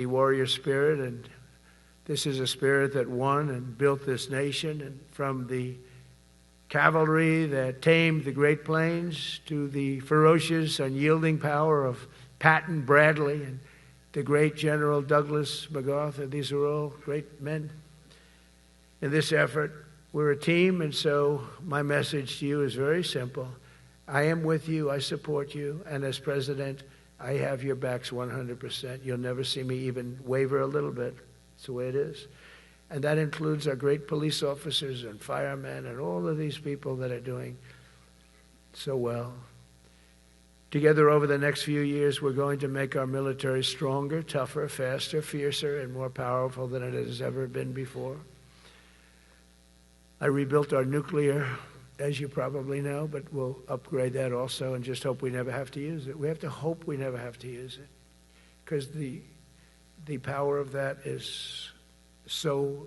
the warrior spirit, and this is a spirit that won and built this nation, and from the cavalry that tamed the Great Plains to the ferocious, unyielding power of Patton Bradley and the great General Douglas MacArthur. These are all great men. In this effort, we're a team, and so my message to you is very simple. I am with you, I support you, and as president, I have your backs 100%. You'll never see me even waver a little bit. It's the way it is. And that includes our great police officers and firemen and all of these people that are doing so well. Together over the next few years, we're going to make our military stronger, tougher, faster, fiercer, and more powerful than it has ever been before. I rebuilt our nuclear, as you probably know, but we'll upgrade that also and just hope we never have to use it. We have to hope we never have to use it, because the power of that is so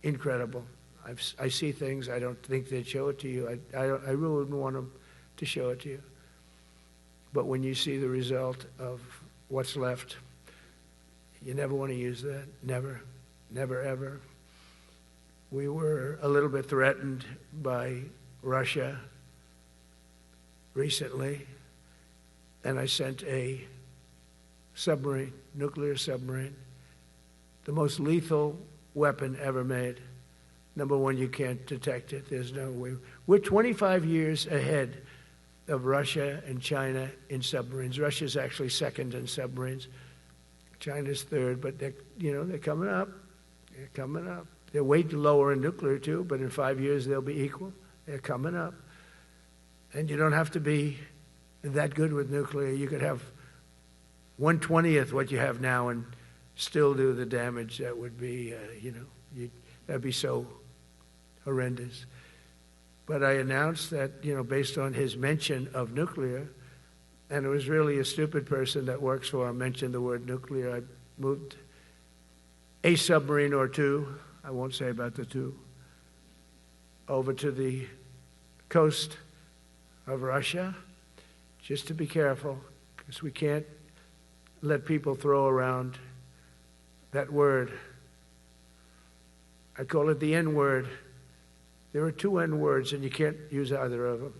incredible. I see things, I don't think they'd show it to you. I really wouldn't want them to show it to you. But when you see the result of what's left, you never want to use that. Never, never, ever. We were a little bit threatened by Russia recently, and I sent a submarine, nuclear submarine, the most lethal weapon ever made. Number one, you can't detect it. There's no way. We're 25 years ahead of Russia and China in submarines. Russia's actually second in submarines. China's third, but they're coming up. They're coming up. They're way lower in nuclear too, but in 5 years they'll be equal. They're coming up. And you don't have to be that good with nuclear. You could have 1/20th what you have now and still do the damage that would be, that'd be so horrendous. But I announced that, based on his mention of nuclear, and it was really a stupid person that works for him mentioned the word nuclear, I moved a submarine or two, I won't say about the two, over to the coast of Russia, just to be careful, because we can't let people throw around that word. I call it the N-word. There are two N-words, and you can't use either of them.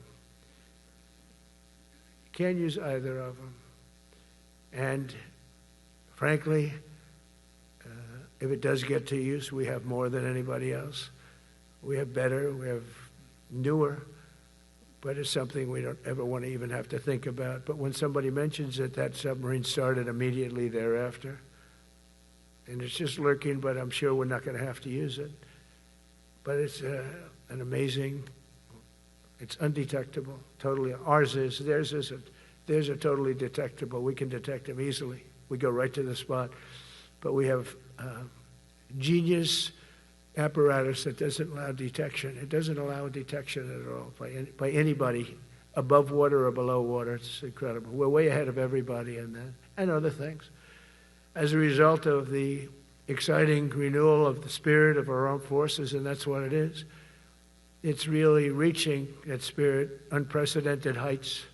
You can't use either of them. And frankly, if it does get to use, we have more than anybody else. We have better, we have newer, but it's something we don't ever want to even have to think about. But when somebody mentions it, that submarine started immediately thereafter. And it's just lurking, but I'm sure we're not going to have to use it. But it's an amazing, it's undetectable, totally. Ours is, theirs isn't. Theirs are totally detectable. We can detect them easily. We go right to the spot. But we have genius apparatus that doesn't allow detection. It doesn't allow detection at all by anybody above water or below water. It's incredible. We're way ahead of everybody in that and other things. As a result of the exciting renewal of the spirit of our armed forces, and that's what it is. It's really reaching that spirit, unprecedented heights.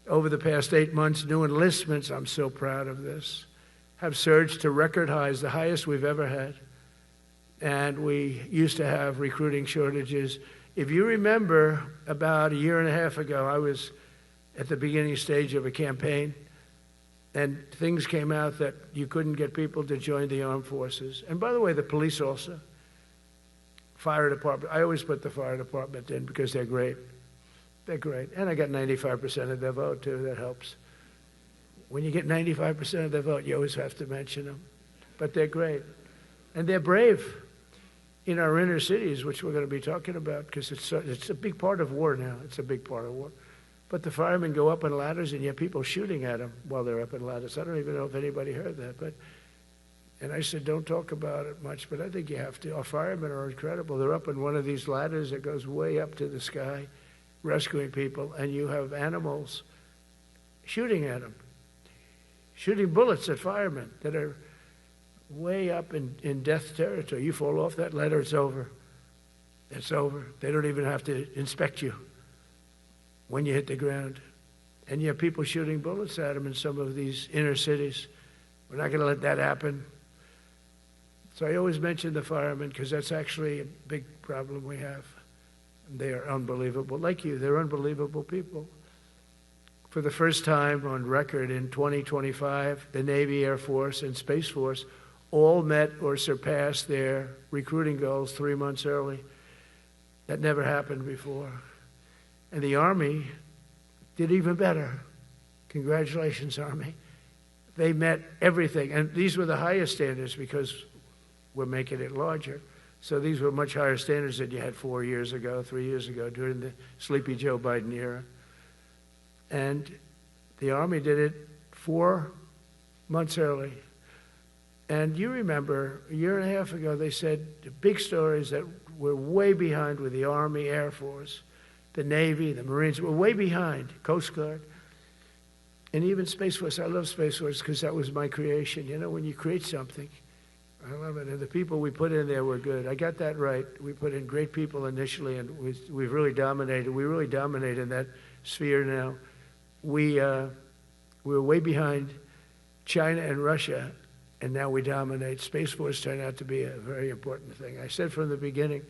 Over the past 8 months, new enlistments, I'm so proud of this, have surged to record highs, the highest we've ever had. And we used to have recruiting shortages. If you remember, about a year and a half ago, I was at the beginning stage of a campaign, and things came out that you couldn't get people to join the armed forces. And by the way, the police also. Fire department. I always put the fire department in because they're great. They're great. And I got 95% of their vote, too. That helps. When you get 95% of their vote, you always have to mention them. But they're great. And they're brave in our inner cities, which we're going to be talking about, because it's a big part of war now. It's a big part of war. But the firemen go up in ladders, and you have people shooting at them while they're up in ladders. I don't even know if anybody heard that. And I said, don't talk about it much, but I think you have to. Our firemen are incredible. They're up in one of these ladders that goes way up to the sky, rescuing people, and you have animals shooting at them, shooting bullets at firemen that are way up in death territory. You fall off that ladder, it's over. It's over. They don't even have to inspect you when you hit the ground. And you have people shooting bullets at them in some of these inner cities We're not going to let that happen. So I always mention the firemen because that's actually a big problem we have. They are unbelievable. Like you, they're unbelievable people. For the first time on record in 2025, the Navy, Air Force, and Space Force all met or surpassed their recruiting goals 3 months early. That never happened before. And the Army did even better. Congratulations, Army. They met everything. And these were the highest standards because we're making it larger. So these were much higher standards than you had 4 years ago, 3 years ago, during the sleepy Joe Biden era. And the Army did it 4 months early. And you remember, a year and a half ago, they said the big stories that we're way behind with the Army, Air Force, the Navy, the Marines. We're way behind, Coast Guard. And even Space Force. I love Space Force because that was my creation. You know, when you create something, I love it. And the people we put in there were good. I got that right. We put in great people initially, and we've really dominated. We really dominate in that sphere now. We were way behind China and Russia, and now we dominate. Space Force turned out to be a very important thing. I said from the beginning,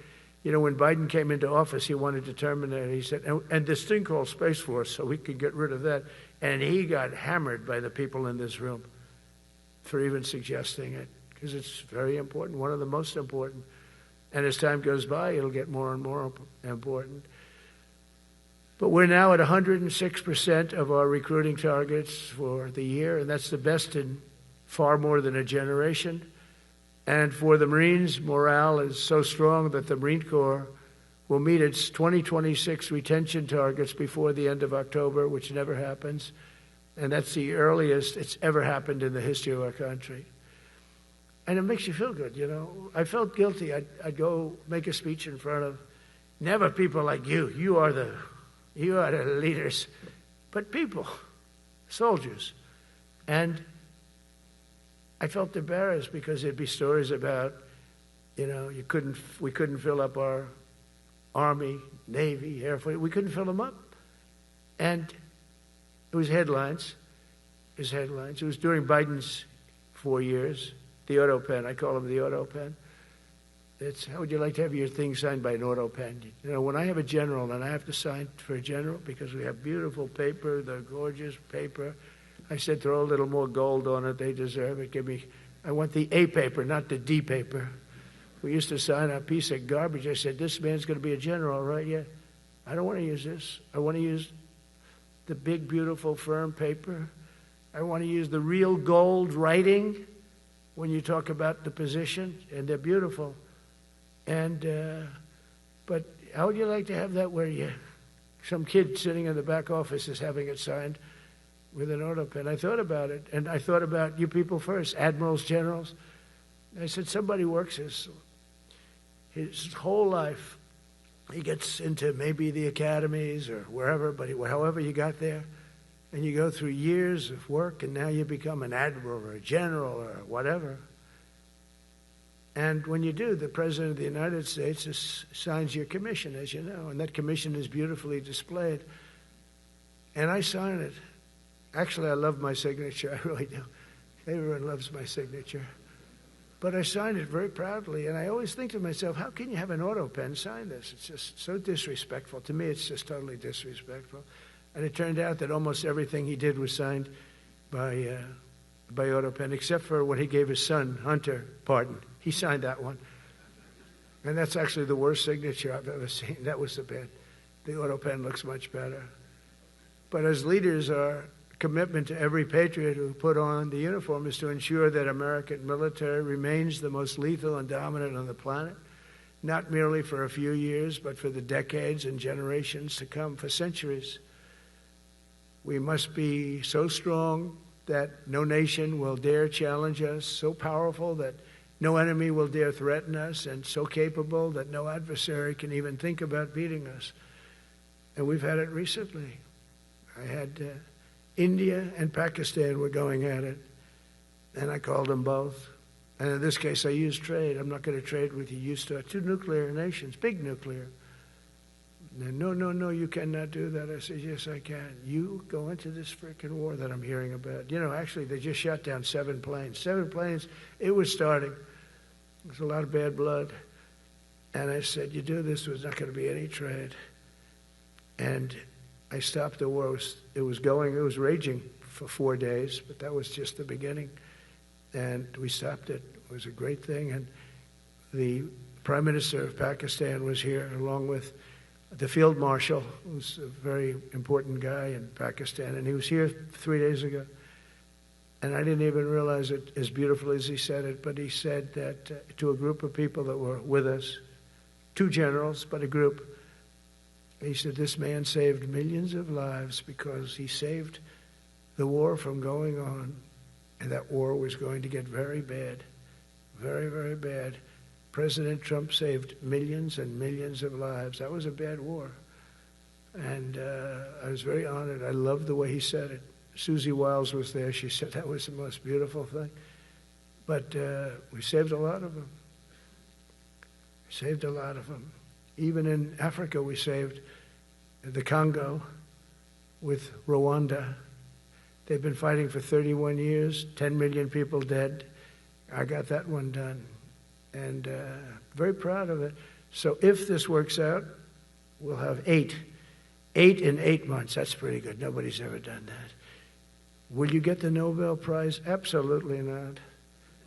you know, when Biden came into office, he wanted to terminate it. He said, and this thing called Space Force, so we could get rid of that. And he got hammered by the people in this room for even suggesting it, because it's very important, one of the most important. And as time goes by, it'll get more and more important. But we're now at 106% of our recruiting targets for the year, and that's the best in far more than a generation. And for the Marines, morale is so strong that the Marine Corps will meet its 2026 retention targets before the end of October, which never happens. And that's the earliest it's ever happened in the history of our country. And it makes you feel good, you know. I felt guilty. I'd go make a speech in front of never people like you. You are the leaders, but people, soldiers. And I felt embarrassed because there'd be stories about, you know, we couldn't fill up our Army, Navy, Air Force. We couldn't fill them up. And it was headlines. It was during Biden's 4 years. The auto pen, I call him the auto pen. It's, how would you like to have your thing signed by an auto pen? You know, when I have a general and I have to sign for a general because we have beautiful paper, the gorgeous paper, I said throw a little more gold on it. They deserve it. I want the A paper, not the D paper. We used to sign a piece of garbage. I said, this man's going to be a general, right? Yeah. I don't want to use this. I want to use the big, beautiful, firm paper. I want to use the real gold writing when you talk about the position, and they're beautiful. And but how would you like to have that where some kid sitting in the back office is having it signed with an auto pen? I thought about it, and I thought about you people first, admirals, generals. I said, somebody works his whole life. He gets into maybe the academies or wherever, but however you got there, and you go through years of work, and now you become an admiral or a general or whatever. And when you do, the President of the United States signs your commission, as you know, and that commission is beautifully displayed. And I sign it. Actually, I love my signature. I really do. Everyone loves my signature. But I signed it very proudly, and I always think to myself, how can you have an auto pen sign this? It's just so disrespectful. To me, it's just totally disrespectful. And it turned out that almost everything he did was signed by auto pen, except for when he gave his son, Hunter, pardon. He signed that one. And that's actually the worst signature I've ever seen. That was the bad. The auto pen looks much better. But as leaders, our commitment to every patriot who put on the uniform is to ensure that American military remains the most lethal and dominant on the planet, not merely for a few years, but for the decades and generations to come, for centuries. We must be so strong that no nation will dare challenge us, so powerful that no enemy will dare threaten us, and so capable that no adversary can even think about beating us. And we've had it recently. I had India and Pakistan were going at it, and I called them both. And in this case, I used trade. I'm not going to trade with you. Used to two nuclear nations, big nuclear. No, no, no, you cannot do that. I said, yes, I can. You go into this frickin' war that I'm hearing about. You know, actually, they just shot down 7 planes. 7 planes, it was starting. There's a lot of bad blood. And I said, you do this, there's not going to be any trade. And I stopped the war. It was raging for 4 days, but that was just the beginning. And we stopped it. It was a great thing. And the Prime Minister of Pakistan was here, along with the Field Marshal, who's a very important guy in Pakistan, and he was here 3 days ago. And I didn't even realize it as beautifully as he said it, but he said that to a group of people that were with us, 2 generals, but a group, he said, this man saved millions of lives because he saved the war from going on, and that war was going to get very bad, very, very bad. President Trump saved millions and millions of lives. That was a bad war. And I was very honored. I loved the way he said it. Susie Wiles was there. She said that was the most beautiful thing. But we saved a lot of them. Saved a lot of them. Even in Africa, we saved the Congo with Rwanda. They've been fighting for 31 years, 10 million people dead. I got that one done. And very proud of it. So if this works out, we'll have 8. 8 in 8 months. That's pretty good. Nobody's ever done that. Will you get the Nobel Prize? Absolutely not.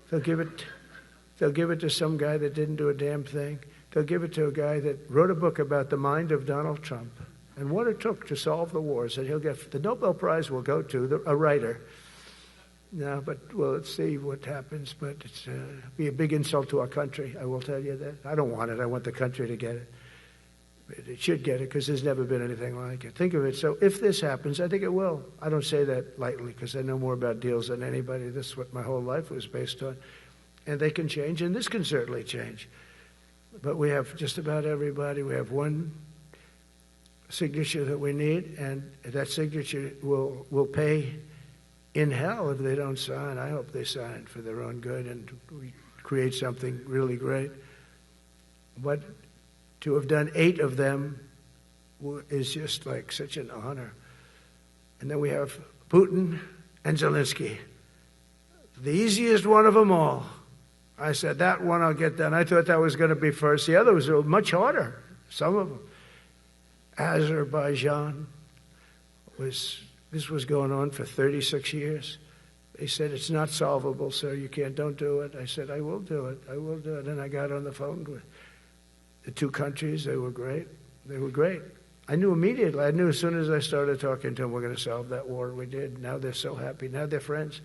They'll give it to some guy that didn't do a damn thing. They'll give it to a guy that wrote a book about the mind of Donald Trump and what it took to solve the wars. And he'll get the Nobel Prize will go to a writer. No, but well, let's see what happens. But it's be a big insult to our country. I will tell you that. I don't want it. I want the country to get it. But it should get it because there's never been anything like it. Think of it. So if this happens, I think it will. I don't say that lightly because I know more about deals than anybody. This is what my whole life was based on. And they can change, and this can certainly change. But we have just about everybody. We have one signature that we need, and that signature will pay in hell if they don't sign. I hope they sign for their own good and we create something really great. But to have done 8 of them is just like such an honor. And then we have Putin and Zelensky. The easiest one of them all. I said, that one I'll get done. I thought that was going to be first. The others were much harder, some of them. Azerbaijan this was going on for 36 years. They said, it's not solvable, sir. Don't do it. I said, I will do it. I will do it. And I got on the phone with the 2 countries. They were great. They were great. I knew immediately. I knew as soon as I started talking to them, we're going to solve that war. We did. Now they're so happy. Now they're friends.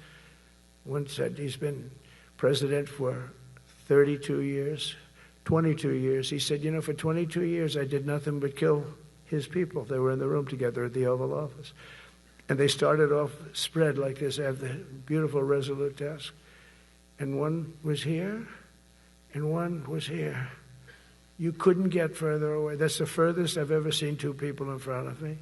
One said he's been president for 32 years, 22 years. He said, for 22 years, I did nothing but kill his people. They were in the room together at the Oval Office. And they started off spread like this. I have the beautiful Resolute desk. And one was here, and one was here. You couldn't get further away. That's the furthest I've ever seen 2 people in front of me.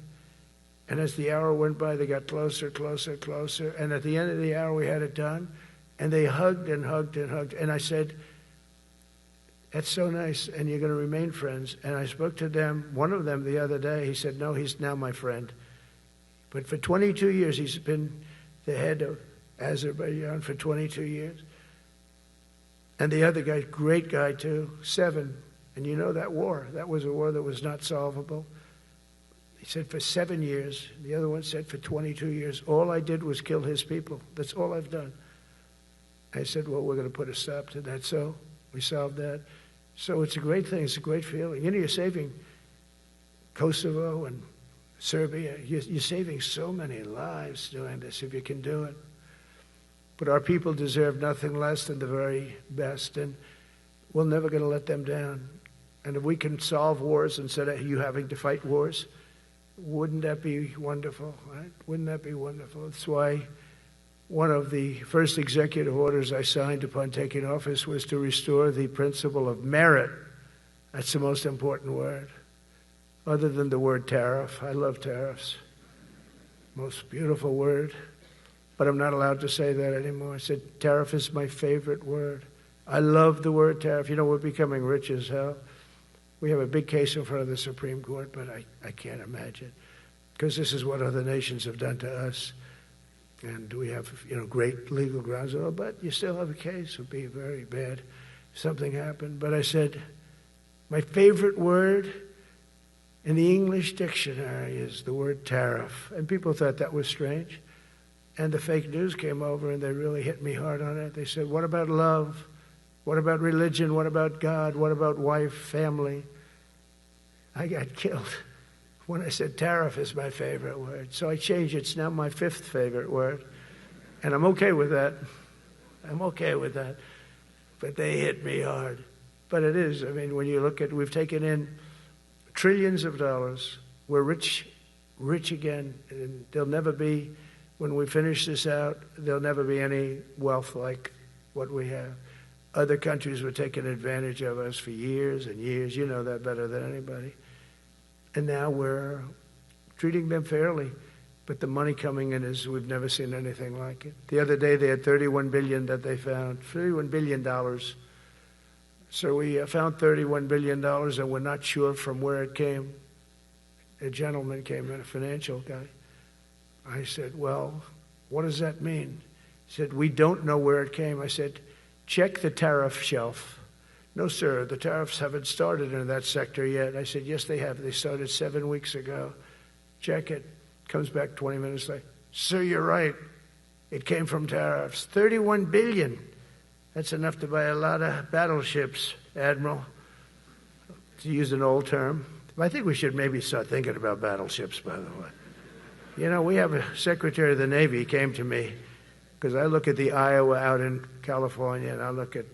And as the hour went by, they got closer, closer, closer. And at the end of the hour, we had it done. And they hugged and hugged and hugged. And I said, that's so nice, and you're going to remain friends. And I spoke to them, one of them the other day. He said, no, he's now my friend. But for 22 years, he's been the head of Azerbaijan for 22 years. And the other guy, great guy too, 7. And you know that war, that was a war that was not solvable. He said for 7 years. The other one said for 22 years. All I did was kill his people. That's all I've done. I said, well, we're going to put a stop to that. So we solved that. So it's a great thing. It's a great feeling. You're saving Kosovo and Serbia. You're saving so many lives doing this if you can do it. But our people deserve nothing less than the very best, and we're never going to let them down. And if we can solve wars instead of you having to fight wars, wouldn't that be wonderful, right? Wouldn't that be wonderful? That's why one of the first executive orders I signed upon taking office was to restore the principle of merit. That's the most important word. Other than the word tariff. I love tariffs. Most beautiful word. But I'm not allowed to say that anymore. I said tariff is my favorite word. I love the word tariff. We're becoming rich as hell. We have a big case in front of the Supreme Court, but I can't imagine, because this is what other nations have done to us. And we have, great legal grounds. Oh, but you still have a case. It would be very bad if something happened. But I said, my favorite word in the English dictionary is the word tariff. And people thought that was strange. And the fake news came over and they really hit me hard on it. They said, what about love? What about religion? What about God? What about wife, family? I got killed when I said tariff is my favorite word. So I changed it. It's now my 5th favorite word. And I'm okay with that. I'm okay with that. But they hit me hard. But it is. I mean, when you look at, we've taken in trillions of dollars. We're rich again. And there'll never be, when we finish this out, there'll never be any wealth like what we have. Other countries were taking advantage of us for years and years. You know that better than anybody. And now we're treating them fairly. But the money coming in is, we've never seen anything like it. The other day they had $31 billion that they found, $31 billion. So we found $31 billion and we're not sure from where it came. A gentleman came in, a financial guy. I said, well, what does that mean? He said, we don't know where it came. I said, check the tariff shelf. No, sir, the tariffs haven't started in that sector yet. I said, yes, they have. They started 7 weeks ago. Check it. Comes back 20 minutes later. Sir, you're right. It came from tariffs. $31 billion. That's enough to buy a lot of battleships, Admiral, to use an old term. I think we should maybe start thinking about battleships, by the way. We have a Secretary of the Navy came to me, because I look at the Iowa out in California, and I look at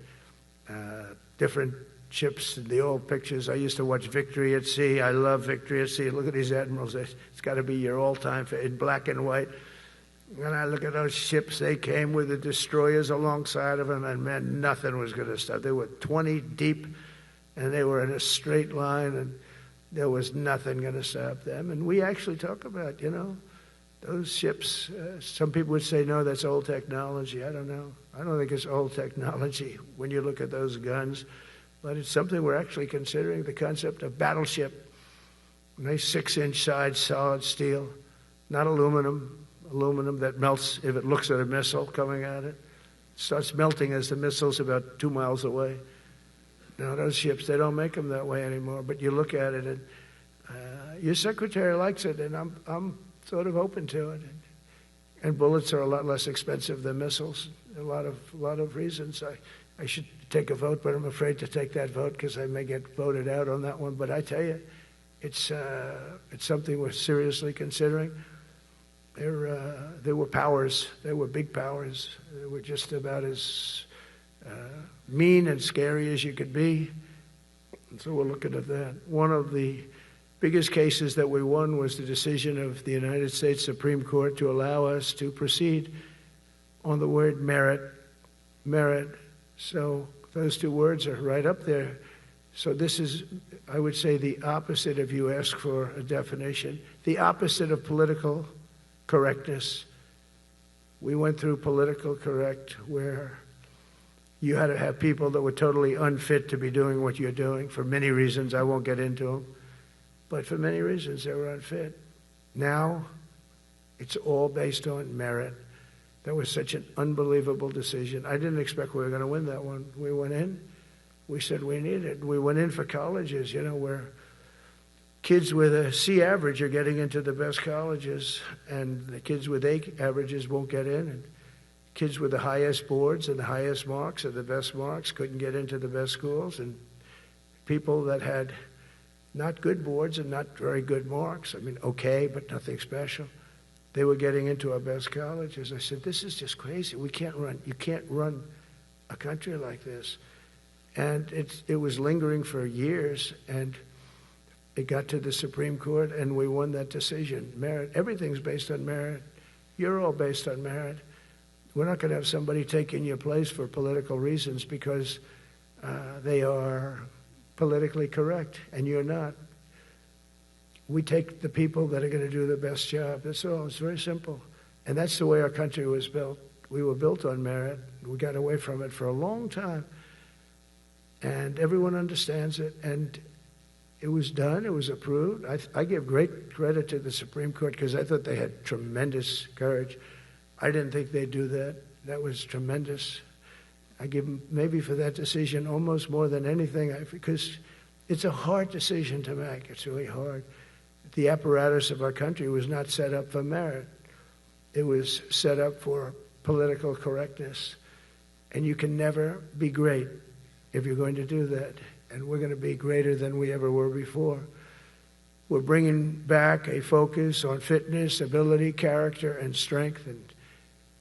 different ships and the old pictures. I used to watch Victory at Sea. I love Victory at Sea. Look at these Admirals. It's got to be your all-time in black and white. And I look at those ships. They came with the destroyers alongside of them, and man, nothing was going to stop. They were 20 deep, and they were in a straight line, and there was nothing going to stop them. And we actually talk about, those ships. Some people would say, no, that's old technology. I don't know. I don't think it's old technology when you look at those guns. But it's something we're actually considering, the concept of battleship. Nice 6-inch side, solid steel, not aluminum that melts if it looks at a missile coming at it. It starts melting as the missile's about 2 miles away. Now, those ships, they don't make them that way anymore. But you look at it, and your secretary likes it, and I'm sort of open to it. And bullets are a lot less expensive than missiles. A lot of reasons. I should take a vote, but I'm afraid to take that vote because I may get voted out on that one. But I tell you, it's something we're seriously considering. There were powers. There were big powers. They were just about as mean and scary as you could be. And so we're looking at that. One of the biggest cases that we won was the decision of the United States Supreme Court to allow us to proceed on the word merit. So those 2 words are right up there. So this is, I would say, the opposite, if you ask for a definition, the opposite of political correctness. We went through political correct, where you had to have people that were totally unfit to be doing what you're doing for many reasons. I won't get into them. But for many reasons, they were unfit. Now, it's all based on merit. That was such an unbelievable decision. I didn't expect we were going to win that one. We went in. We said we need it. We went in for colleges, where kids with a C average are getting into the best colleges, and the kids with A averages won't get in. And kids with the highest boards and the highest marks and the best marks couldn't get into the best schools. And people that had not good boards and not very good marks, okay, but nothing special, they were getting into our best colleges. I said, this is just crazy. You can't run a country like this. And it was lingering for years, and it got to the Supreme Court, and we won that decision. Merit, everything's based on merit. You're all based on merit. We're not going to have somebody taking your place for political reasons because they are politically correct, and you're not. We take the people that are going to do the best job. That's all. It's very simple. And that's the way our country was built. We were built on merit. We got away from it for a long time. And everyone understands it. And it was done. It was approved. I give great credit to the Supreme Court because I thought they had tremendous courage. I didn't think they'd do that. That was tremendous. I give them maybe for that decision almost more than anything because it's a hard decision to make. It's really hard. The apparatus of our country was not set up for merit. It was set up for political correctness. And you can never be great if you're going to do that. And we're going to be greater than we ever were before. We're bringing back a focus on fitness, ability, character, and strength. And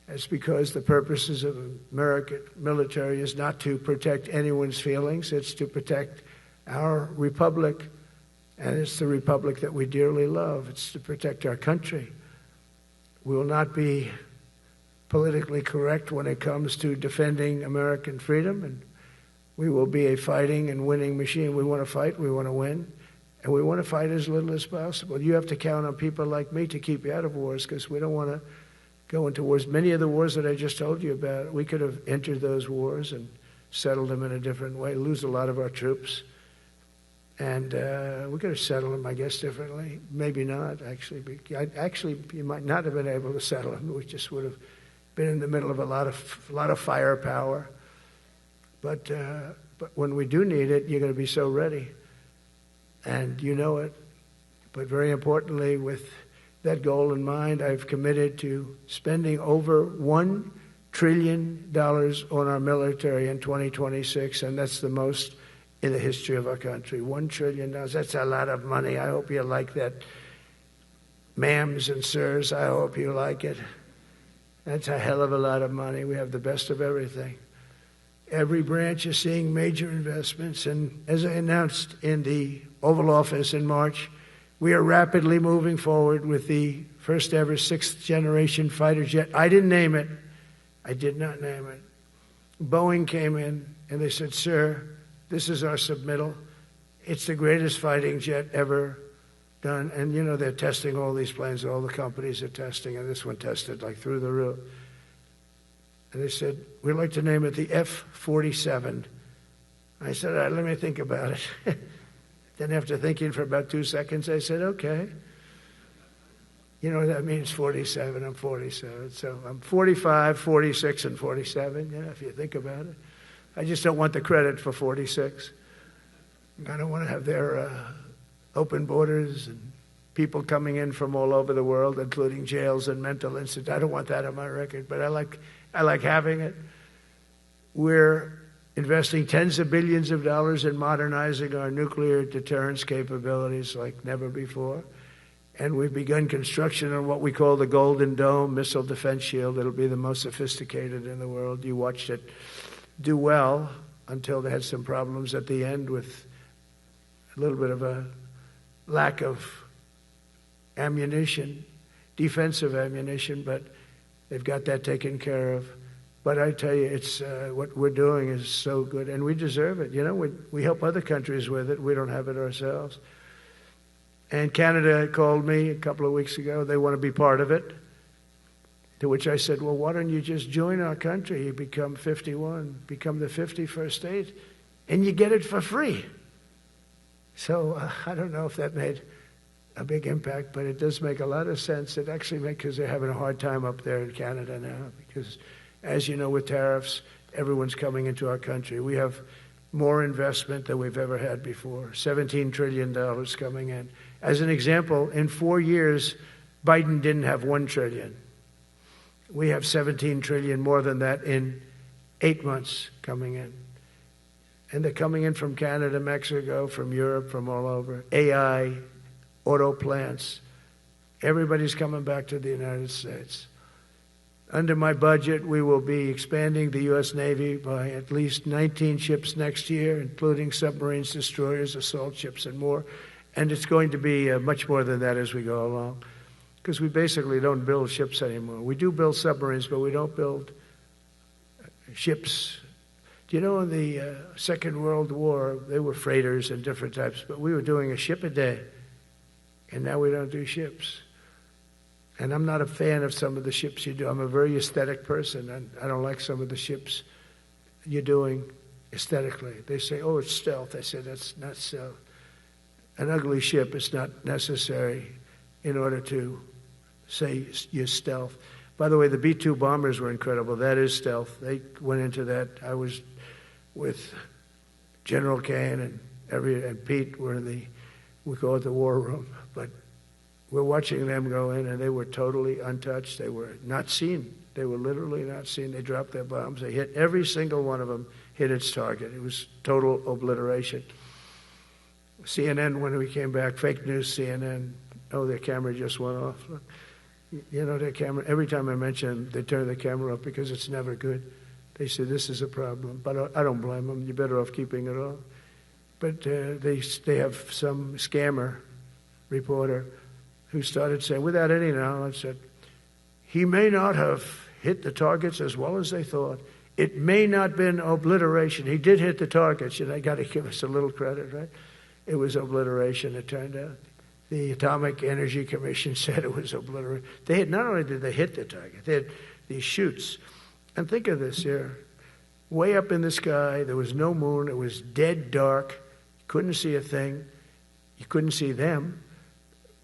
that's because the purposes of American military is not to protect anyone's feelings. It's to protect our republic. And it's the republic that we dearly love. It's to protect our country. We will not be politically correct when it comes to defending American freedom, and we will be a fighting and winning machine. We want to fight, we want to win, and we want to fight as little as possible. You have to count on people like me to keep you out of wars because we don't want to go into wars. Many of the wars that I just told you about, we could have entered those wars and settled them in a different way, lose a lot of our troops. And we could have settled them, I guess, differently. Maybe not, actually. Actually, you might not have been able to settle them. We just would have been in the middle of a lot of firepower. But when we do need it, you're going to be so ready. And you know it. But very importantly, with that goal in mind, I've committed to spending over $1 trillion on our military in 2026, and that's the most in the history of our country. $1 trillion. That's a lot of money. I hope you like that. Ma'ams and sirs, I hope you like it. That's a hell of a lot of money. We have the best of everything. Every branch is seeing major investments. And as I announced in the Oval Office in March, we are rapidly moving forward with the first ever 6th generation fighter jet. I didn't name it. I did not name it. Boeing came in and they said, sir, this is our submittal. It's the greatest fighting jet ever done. And, you know, they're testing all these planes. All the companies are testing, and this one tested like through the roof. And they said, we'd like to name it the F-47. I said, all right, let me think about it. Then after thinking for about 2 seconds, I said, okay. You know what that means, 47. I'm 47. So I'm 45, 46, and 47, yeah, if you think about it. I just don't want the credit for 46. I don't want to have their open borders and people coming in from all over the world, including jails and mental institutes. I don't want that on my record, but I like having it. We're investing tens of billions of dollars in modernizing our nuclear deterrence capabilities like never before. And we've begun construction on what we call the Golden Dome missile defense shield. It'll be the most sophisticated in the world. You watched it do well until they had some problems at the end with a little bit of a lack of ammunition, defensive ammunition, but they've got that taken care of. But I tell you, it's what we're doing is so good, and we deserve it. You know, we help other countries with it. We don't have it ourselves. And Canada called me a couple of weeks ago. They want to be part of it. To which I said, well, why don't you just join our country? You become 51, become the 51st state, and you get it for free. So I don't know if that made a big impact, but it does make a lot of sense. It actually makes, because they're having a hard time up there in Canada now, because as you know, with tariffs, everyone's coming into our country. We have more investment than we've ever had before, $17 trillion coming in. As an example, in 4 years, Biden didn't have $1 trillion. We have $17 trillion more than that in 8 months coming in. And they're coming in from Canada, Mexico, from Europe, from all over. AI, auto plants. Everybody's coming back to the United States. Under my budget, we will be expanding the U.S. Navy by at least 19 ships next year, including submarines, destroyers, assault ships, and more. And it's going to be much more than that as we go along, because we basically don't build ships anymore. We do build submarines, but we don't build ships. Do you know in the Second World War, they were freighters and different types, but we were doing a ship a day, and now we don't do ships. And I'm not a fan of some of the ships you do. I'm a very aesthetic person, and I don't like some of the ships you're doing aesthetically. They say, oh, it's stealth. I say, that's not stealth. an ugly ship is not necessary in order to say you're stealth. By the way, the B-2 bombers were incredible. That is stealth. They went into that. I was with General Kane and Pete were we call it the war room, but we're watching them go in, and they were totally untouched. They were not seen. They were literally not seen. They dropped their bombs. They hit every single one of them, hit its target. It was total obliteration. CNN, when we came back, fake news CNN, their camera just went off. You know, their camera, every time I mention them, they turn the camera off because it's never good. They say, this is a problem. But I don't blame them. You're better off keeping it off. But they have some scammer reporter who started saying, without any knowledge, that he may not have hit the targets as well as they thought. It may not have been obliteration. He did hit the targets, and I got to give us a little credit, right? It was obliteration, it turned out. The Atomic Energy Commission said it was obliteration. Not only did they hit the target, they had these chutes. And think of this here. Way up in the sky, there was no moon. It was dead dark. You couldn't see a thing. You couldn't see them.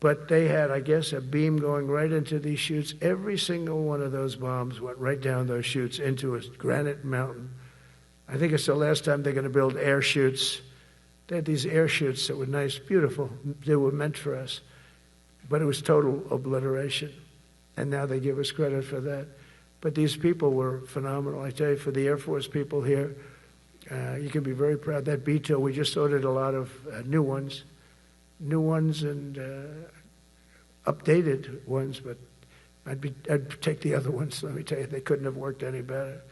But they had, I guess, a beam going right into these chutes. Every single one of those bombs went right down those chutes into a granite mountain. I think it's the last time they're going to build air chutes. They had these air chutes that were nice, beautiful. They were meant for us. But it was total obliteration. And now they give us credit for that. But these people were phenomenal. I tell you, for the Air Force people here, you can be very proud. That B-2, we just ordered a lot of new ones and updated ones, but I'd take the other ones. Let me tell you, they couldn't have worked any better.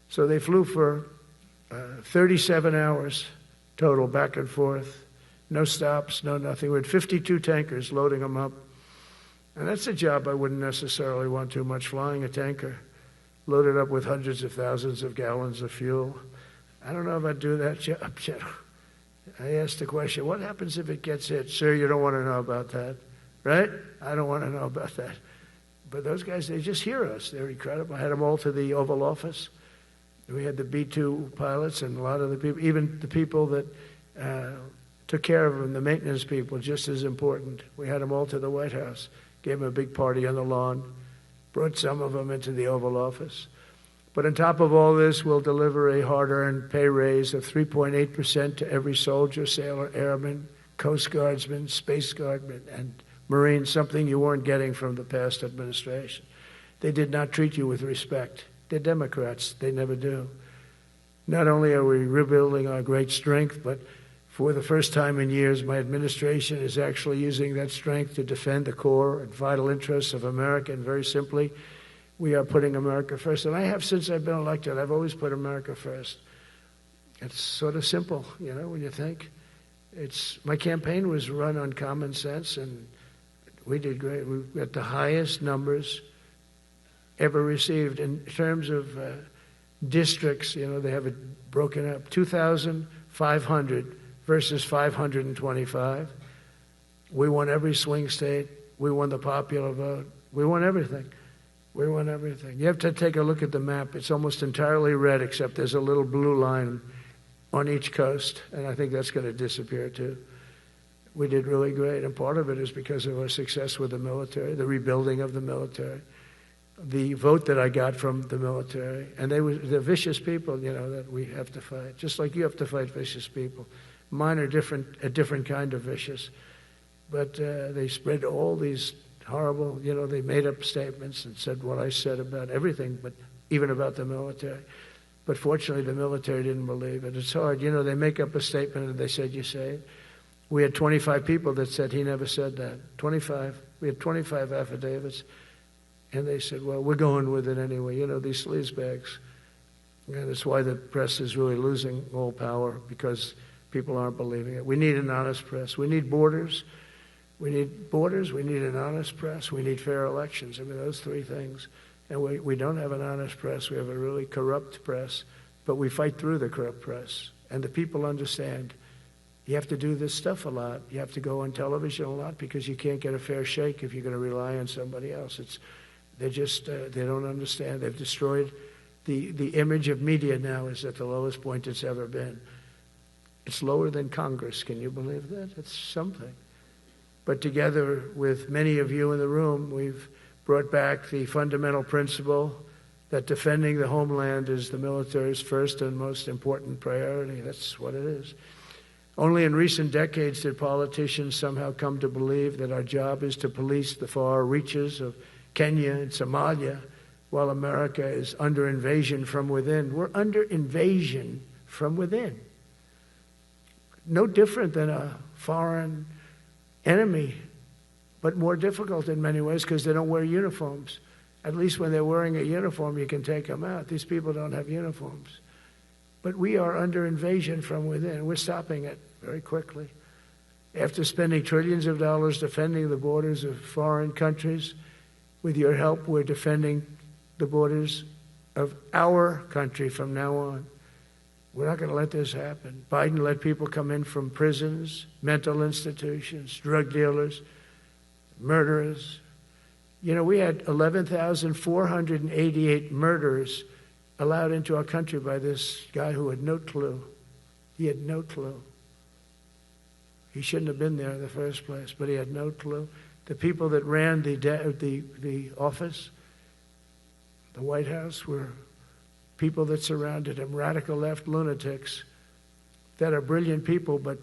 So they flew for 37 hours total, back and forth, no stops, no nothing. We had 52 tankers loading them up. And that's a job I wouldn't necessarily want too much, flying a tanker, loaded up with hundreds of thousands of gallons of fuel. I don't know if I'd do that job. I asked the question, what happens if it gets hit? Sir, you don't want to know about that, right? I don't want to know about that. But those guys, they just hear us. They're incredible. I had them all to the Oval Office. We had the B-2 pilots and a lot of the people, even the people that took care of them, the maintenance people, just as important. We had them all to the White House, gave them a big party on the lawn, brought some of them into the Oval Office. But on top of all this, we'll deliver a hard-earned pay raise of 3.8% to every soldier, sailor, airman, Coast Guardsman, Space Guardman, and Marine, something you weren't getting from the past administration. They did not treat you with respect. They're Democrats. They never do. Not only are we rebuilding our great strength, but for the first time in years, my administration is actually using that strength to defend the core and vital interests of America. And very simply, we are putting America first. And I have since I've been elected. I've always put America first. It's sort of simple, you know, when you think. My campaign was run on common sense, and we did great. We got the highest numbers ever received in terms of districts. You know, they have it broken up, 2,500 versus 525. We won every swing state. We won the popular vote. We won everything. We won everything. You have to take a look at the map. It's almost entirely red, except there's a little blue line on each coast, and I think that's going to disappear too. We did really great, and part of it is because of our success with the military, the rebuilding of the military, the vote that I got from the military, and they're vicious people, you know, that we have to fight, just like you have to fight vicious people. Mine are different, a different kind of vicious, but they spread all these horrible, you know, they made up statements and said what I said about everything, but even about the military. But fortunately, the military didn't believe it. It's hard. You know, they make up a statement and they said, you say it. We had 25 people that said he never said that. 25. We had 25 affidavits. And they said, well, we're going with it anyway. You know, these sleazebags. And it's why the press is really losing all power, because people aren't believing it. We need an honest press. We need borders. We need borders. We need an honest press. We need fair elections. I mean, those three things. And we don't have an honest press. We have a really corrupt press. But we fight through the corrupt press. And the people understand. You have to do this stuff a lot. You have to go on television a lot, because you can't get a fair shake if you're going to rely on somebody else. They don't understand. They've destroyed the image of media now is at the lowest point it's ever been. It's lower than Congress. Can you believe that? It's something. But together with many of you in the room, we've brought back the fundamental principle that defending the homeland is the military's first and most important priority. That's what it is. Only in recent decades did politicians somehow come to believe that our job is to police the far reaches of Kenya and Somalia, while America is under invasion from within. We're under invasion from within. No different than a foreign enemy, but more difficult in many ways because they don't wear uniforms. At least when they're wearing a uniform, you can take them out. These people don't have uniforms. But we are under invasion from within. We're stopping it very quickly. After spending trillions of dollars defending the borders of foreign countries, with your help, we're defending the borders of our country from now on. We're not going to let this happen. Biden let people come in from prisons, mental institutions, drug dealers, murderers. You know, we had 11,488 murderers allowed into our country by this guy who had no clue. He had no clue. He shouldn't have been there in the first place, but he had no clue. The people that ran the office, the White House, were people that surrounded him, radical left lunatics that are brilliant people, but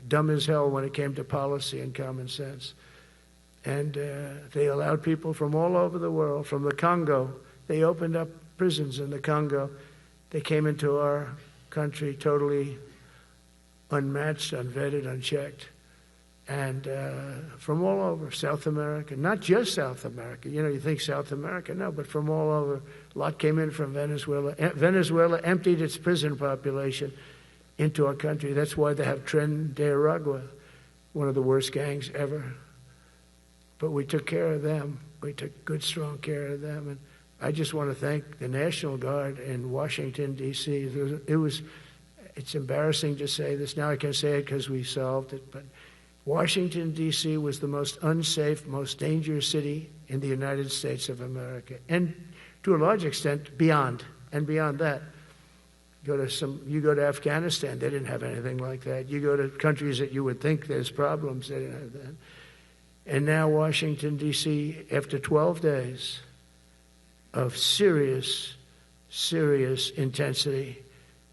dumb as hell when it came to policy and common sense. And they allowed people from all over the world, from the Congo. They opened up prisons in the Congo. They came into our country totally unmatched, unvetted, unchecked. And from all over, South America, not just South America. You know, you think South America, no, but from all over. A lot came in from Venezuela. Venezuela emptied its prison population into our country. That's why they have Tren de Aragua, one of the worst gangs ever. But we took care of them. We took good, strong care of them. And I just want to thank the National Guard in Washington, D.C. It's embarrassing to say this. Now I can say it because we solved it, but Washington, D.C. was the most unsafe, most dangerous city in the United States of America. And to a large extent, beyond. And beyond that, you go to Afghanistan, they didn't have anything like that. You go to countries that you would think there's problems, they didn't have that. And now Washington, D.C., after 12 days of serious, serious intensity,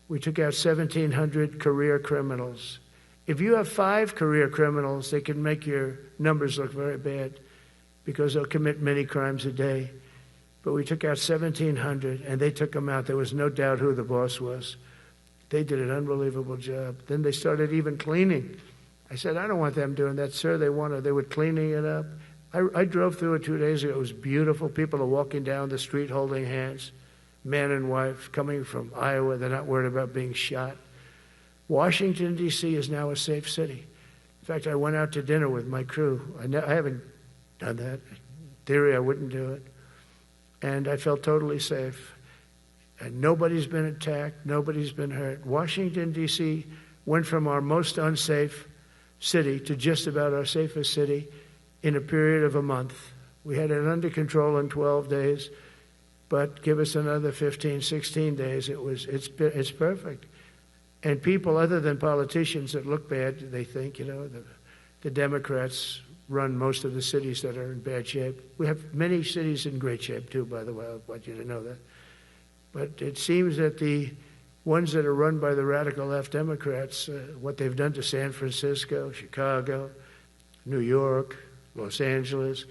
we took out 1,700 career criminals. If you have 5 career criminals, they can make your numbers look very bad because they'll commit many crimes a day. But we took out 1,700, and they took them out. There was no doubt who the boss was. They did an unbelievable job. Then they started even cleaning. I said, I don't want them doing that, sir. They were cleaning it up. I drove through it 2 days ago. It was beautiful. People are walking down the street holding hands, man and wife, coming from Iowa. They're not worried about being shot. Washington, D.C. is now a safe city. In fact, I went out to dinner with my crew. I haven't done that. In theory, I wouldn't do it. And I felt totally safe. And nobody's been attacked. Nobody's been hurt. Washington, D.C. went from our most unsafe city to just about our safest city in a period of a month. We had it under control in 12 days, but give us another 15, 16 days. It's perfect. And people other than politicians that look bad, they think, the Democrats run most of the cities that are in bad shape. We have many cities in great shape too, by the way. I want you to know that. But it seems that the ones that are run by the radical left Democrats, what they've done to San Francisco, Chicago, New York, Los Angeles,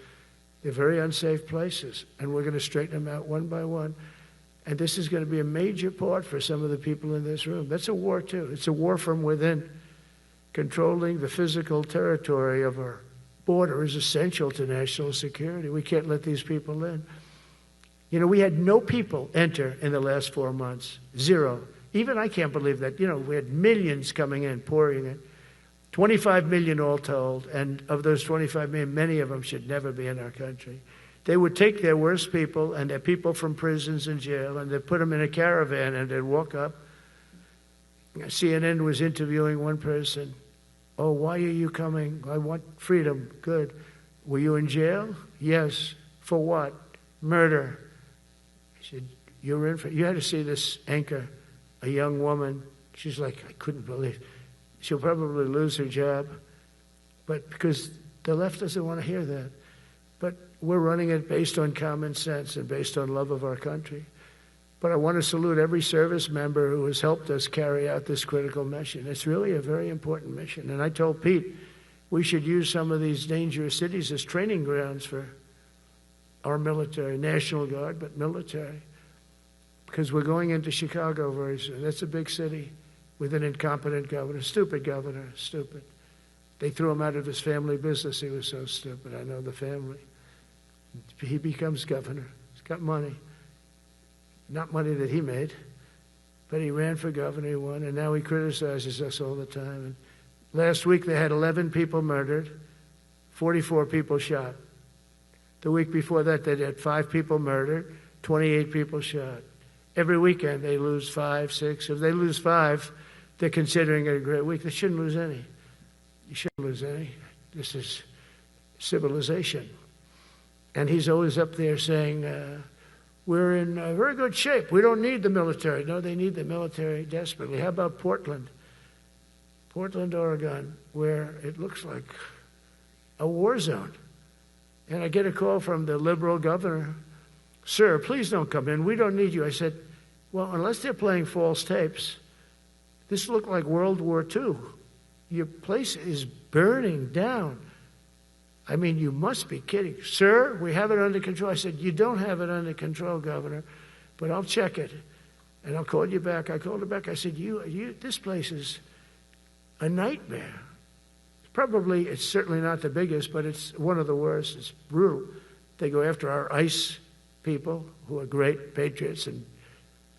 they're very unsafe places. And we're going to straighten them out one by one. And this is going to be a major part for some of the people in this room. That's a war, too. It's a war from within. Controlling the physical territory of our border is essential to national security. We can't let these people in. We had no people enter in the last 4 months. 0. Even I can't believe that. We had millions coming in, pouring in. 25 million all told. And of those 25 million, many of them should never be in our country. They would take their worst people and their people from prisons and jail, and they'd put them in a caravan and they'd walk up. CNN was interviewing one person. Oh, why are you coming? I want freedom. Good. Were you in jail? Yes. For what? Murder. He said, you had to see this anchor, a young woman. She's like, I couldn't believe it. She'll probably lose her job, but because the left doesn't want to hear that. But we're running it based on common sense and based on love of our country. But I want to salute every service member who has helped us carry out this critical mission. It's really a very important mission. And I told Pete we should use some of these dangerous cities as training grounds for our military, National Guard, but military. Because we're going into Chicago very soon. That's a big city with an incompetent governor, stupid governor, stupid. They threw him out of his family business. He was so stupid. I know the family. He becomes governor. He's got money. Not money that he made, but he ran for governor, he won, and now he criticizes us all the time. And last week they had 11 people murdered, 44 people shot. The week before that they had 5 people murdered, 28 people shot. Every weekend they lose 5, 6. If they lose 5, they're considering it a great week. They shouldn't lose any. You shouldn't lose any. This is civilization. And he's always up there saying, we're in very good shape. We don't need the military. No, they need the military desperately. How about Portland? Portland, Oregon, where it looks like a war zone. And I get a call from the liberal governor. Sir, please don't come in. We don't need you. I said, well, unless they're playing false tapes, this looked like World War II. Your place is burning down. I mean, you must be kidding. Sir, we have it under control. I said, you don't have it under control, Governor, but I'll check it, and I'll call you back. I called her back. I said, this place is a nightmare. It's certainly not the biggest, but it's one of the worst. It's brutal. They go after our ICE people, who are great patriots and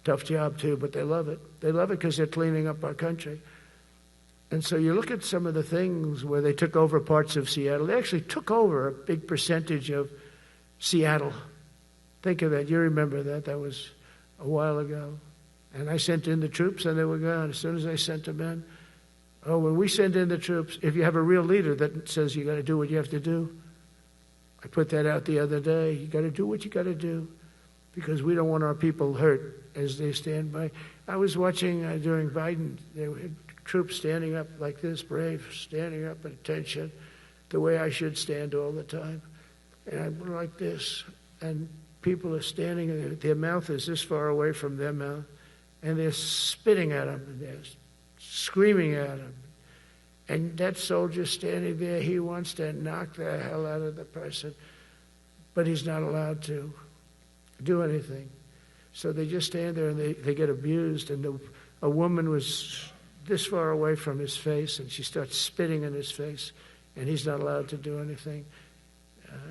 tough job too, but they love it. They love it because they're cleaning up our country. And so you look at some of the things where they took over parts of Seattle. They actually took over a big percentage of Seattle. Think of that. You remember that. That was a while ago. And I sent in the troops and they were gone. As soon as I sent them in, when we send in the troops, if you have a real leader that says you got to do what you have to do, I put that out the other day. You got to do what you got to do because we don't want our people hurt as they stand by. I was watching during Biden, they had troops standing up like this, brave, standing up at attention, the way I should stand all the time. And I'm like this, and people are standing, and their mouth is this far away from their mouth, and they're spitting at them, and they're screaming at them. And that soldier standing there, he wants to knock the hell out of the person, but he's not allowed to do anything. So they just stand there, and they get abused, and a woman was this far away from his face, and she starts spitting in his face, and he's not allowed to do anything.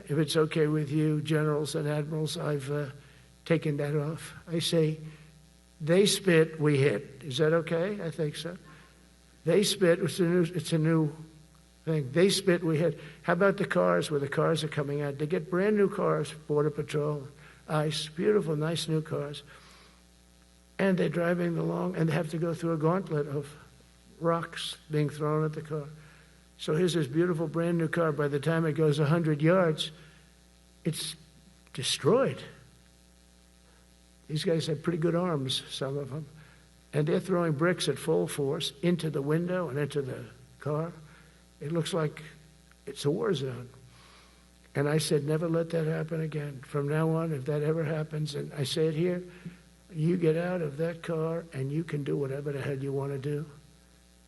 If it's okay with you, generals and admirals, I've taken that off. I say, they spit, we hit. Is that okay? I think so. They spit, it's a new thing. They spit, we hit. How about the cars, where the cars are coming out? They get brand new cars, Border Patrol, ICE, beautiful, nice new cars. And they're driving along, and they have to go through a gauntlet of rocks being thrown at the car. So here's this beautiful brand new car. By the time it goes 100 yards, it's destroyed. These guys have pretty good arms, some of them. And they're throwing bricks at full force into the window and into the car. It looks like it's a war zone. And I said, never let that happen again. From now on, if that ever happens, and I say it here, you get out of that car and you can do whatever the hell you want to do.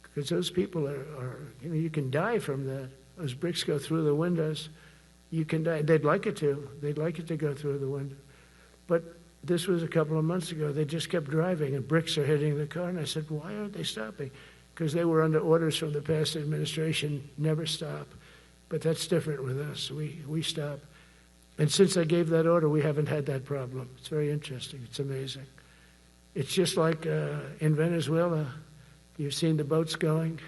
Because those people are you can die from that. Those bricks go through the windows. You can die. They'd like it to. They'd like it to go through the window. But this was a couple of months ago. They just kept driving and bricks are hitting the car. And I said, why aren't they stopping? Because they were under orders from the past administration, never stop. But that's different with us. We stop. And since I gave that order, we haven't had that problem. It's very interesting. It's amazing. It's just like in Venezuela. You've seen the boats going.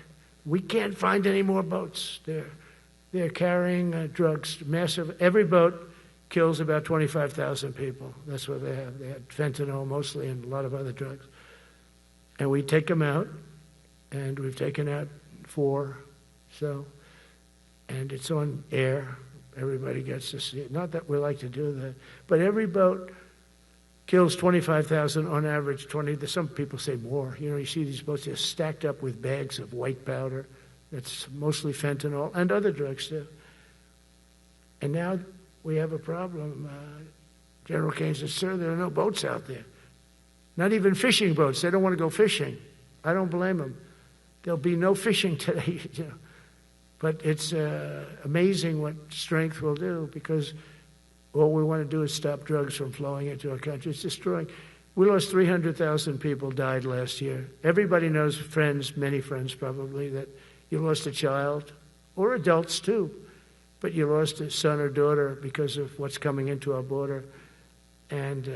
We can't find any more boats. They're carrying drugs, massive. Every boat kills about 25,000 people. That's what they have. They had fentanyl mostly and a lot of other drugs. And we take them out, and we've taken out 4. And it's on air. Everybody gets to see it. Not that we like to do that, but every boat kills 25,000 on average, 20. Some people say more. You know, you see these boats just stacked up with bags of white powder. That's mostly fentanyl and other drugs too. And now we have a problem. General Kane says, sir, there are no boats out there. Not even fishing boats. They don't want to go fishing. I don't blame them. There'll be no fishing today. You know. But it's amazing what strength will do, because all we want to do is stop drugs from flowing into our country. It's destroying. We lost 300,000 people died last year. Everybody knows friends, many friends probably, that you lost a child, or adults too, but you lost a son or daughter because of what's coming into our border. And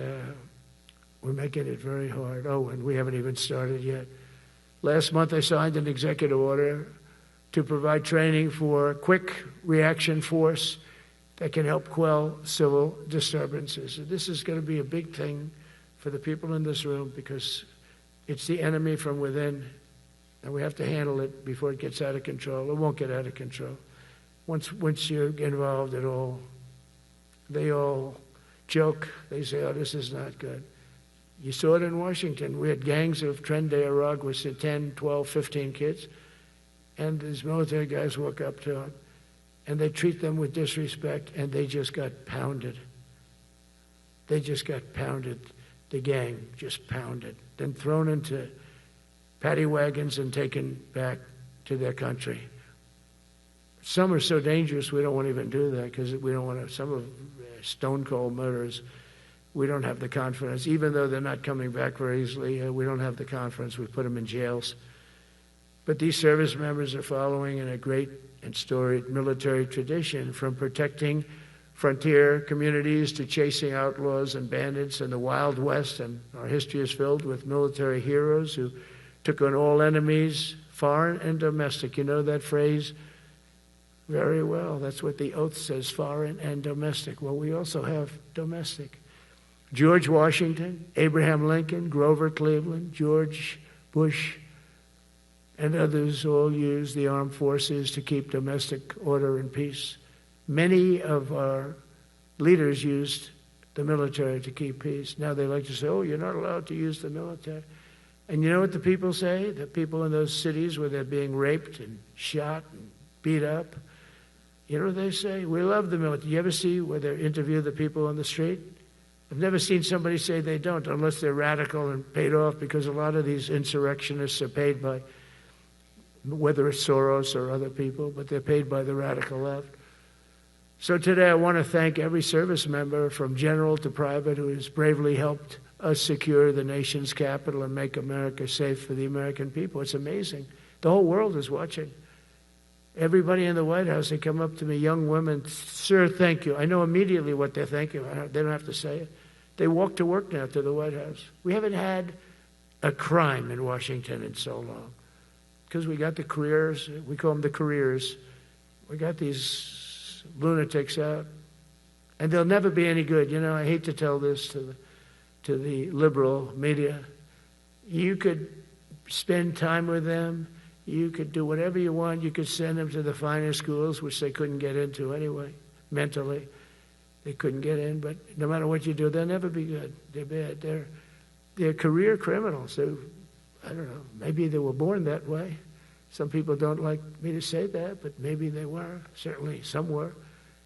we're making it very hard. Oh, and we haven't even started yet. Last month I signed an executive order to provide training for quick reaction force that can help quell civil disturbances. And this is going to be a big thing for the people in this room, because it's the enemy from within, and we have to handle it before it gets out of control. It won't get out of control. Once you're involved at all, they all joke. They say, oh, this is not good. You saw it in Washington. We had gangs of Tren de Aragua with 10, 12, 15 kids, and these military guys walk up to them, and they treat them with disrespect, and they just got pounded. They just got pounded. The gang just pounded. Then thrown into paddy wagons and taken back to their country. Some are so dangerous we don't want to even do that, because we don't want to. Some of stone cold murderers, we don't have the confidence. Even though they're not coming back very easily, we don't have the confidence. We put them in jails. But these service members are following in a great and storied military tradition, from protecting frontier communities to chasing outlaws and bandits in the Wild West. And our history is filled with military heroes who took on all enemies, foreign and domestic. You know that phrase very well. That's what the oath says, foreign and domestic. Well, we also have domestic. George Washington, Abraham Lincoln, Grover Cleveland, George Bush, and others all used the armed forces to keep domestic order and peace. Many of our leaders used the military to keep peace. Now they like to say, oh, you're not allowed to use the military. And you know what the people say? The people in those cities where they're being raped and shot and beat up, you know what they say? We love the military. You ever see where they interview the people on the street? I've never seen somebody say they don't, unless they're radical and paid off, because a lot of these insurrectionists are paid by, whether it's Soros or other people, but they're paid by the radical left. So today I want to thank every service member, from general to private, who has bravely helped us secure the nation's capital and make America safe for the American people. It's amazing. The whole world is watching. Everybody in the White House, they come up to me, young women, sir, thank you. I know immediately what they're thanking. They don't have to say it. They walk to work now to the White House. We haven't had a crime in Washington in so long, because we got the careers. We call them the careers. We got these lunatics out, and they'll never be any good. You know, I hate to tell this to the liberal media. You could spend time with them. You could do whatever you want. You could send them to the finer schools, which they couldn't get into anyway, mentally. They couldn't get in, but no matter what you do, they'll never be good. They're bad. They're career criminals. I don't know, maybe they were born that way. Some people don't like me to say that, but maybe they were. Certainly some were.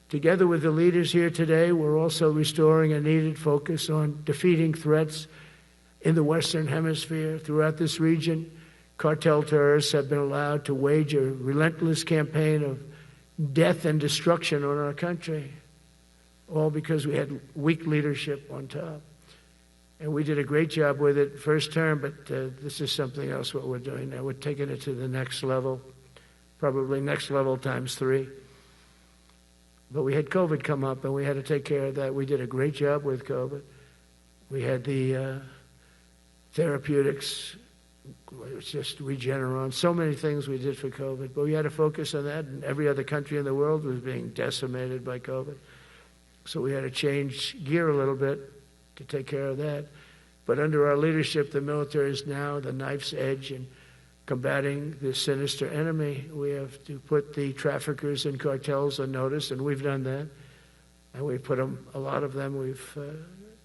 Together with the leaders here today, we're also restoring a needed focus on defeating threats in the Western Hemisphere. Throughout this region, cartel terrorists have been allowed to wage a relentless campaign of death and destruction on our country, all because we had weak leadership on top. And we did a great job with it first term, but this is something else what we're doing now. We're taking it to the next level, probably next level times 3. But we had COVID come up, and we had to take care of that. We did a great job with COVID. We had the therapeutics. It was just Regeneron, so many things we did for COVID, but we had to focus on that, and every other country in the world was being decimated by COVID. So we had to change gear a little bit to take care of that. But under our leadership, the military is now the knife's edge in combating this sinister enemy. We have to put the traffickers and cartels on notice, and we've done that. And we've put them, a lot of them, we've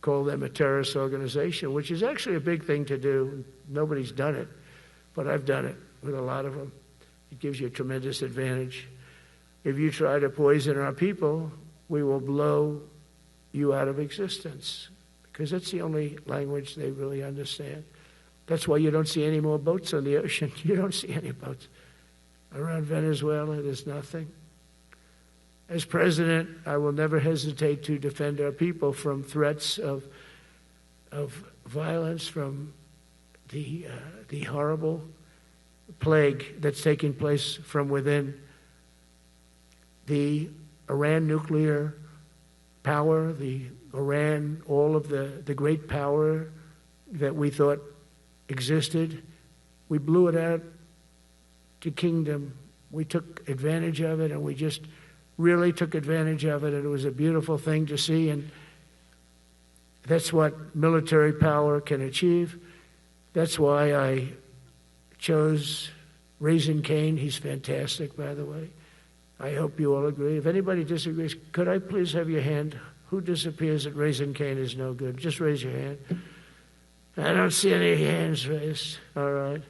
call them a terrorist organization, which is actually a big thing to do. Nobody's done it, but I've done it with a lot of them. It gives you a tremendous advantage. If you try to poison our people, we will blow you out of existence, because that's the only language they really understand. That's why you don't see any more boats on the ocean. You don't see any boats. Around Venezuela, there's nothing. As president, I will never hesitate to defend our people from threats of violence, from the horrible plague that's taking place from within. The Iran nuclear power, the Iran, all of the great power that we thought existed, we blew it out to kingdom. We took advantage of it, and we just really took advantage of it, and it was a beautiful thing to see, and that's what military power can achieve. That's why I chose Raising Cane. He's fantastic, by the way. I hope you all agree. If anybody disagrees, could I please have your hand? Who disappears that Raising Cane is no good? Just raise your hand. I don't see any hands raised. All right.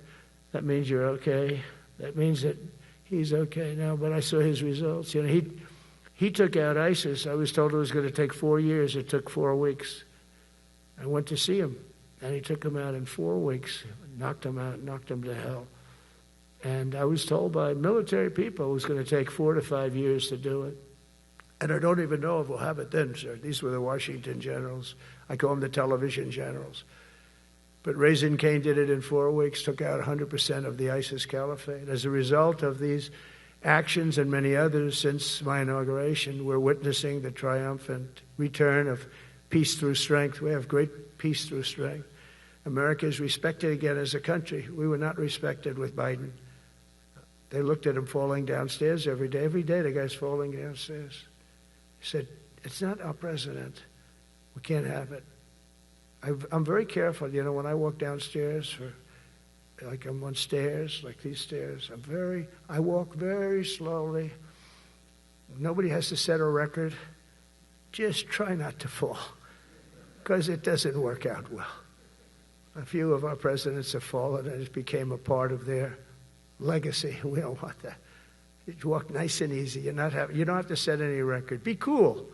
That means you're okay. That means that he's okay now, but I saw his results. You know, he took out ISIS. I was told it was going to take 4 years. It took 4 weeks. I went to see him, and he took him out in 4 weeks, knocked him out, knocked him to hell. And I was told by military people it was going to take 4 to 5 years to do it. And I don't even know if we'll have it then, sir. These were the Washington generals. I call them the television generals. But Raising Cane did it in 4 weeks, took out 100% of the ISIS caliphate. As a result of these actions and many others since my inauguration, we're witnessing the triumphant return of peace through strength. We have great peace through strength. America is respected again as a country. We were not respected with Biden. They looked at him falling downstairs every day. Every day the guy's falling downstairs. He said, it's not our president. We can't have it. I'm very careful, you know, when I walk downstairs, like I'm on stairs, like these stairs, I walk very slowly. Nobody has to set a record. Just try not to fall, because it doesn't work out well. A few of our presidents have fallen, and it became a part of their legacy. We don't want that. You walk nice and easy. You don't have to set any record. Be cool.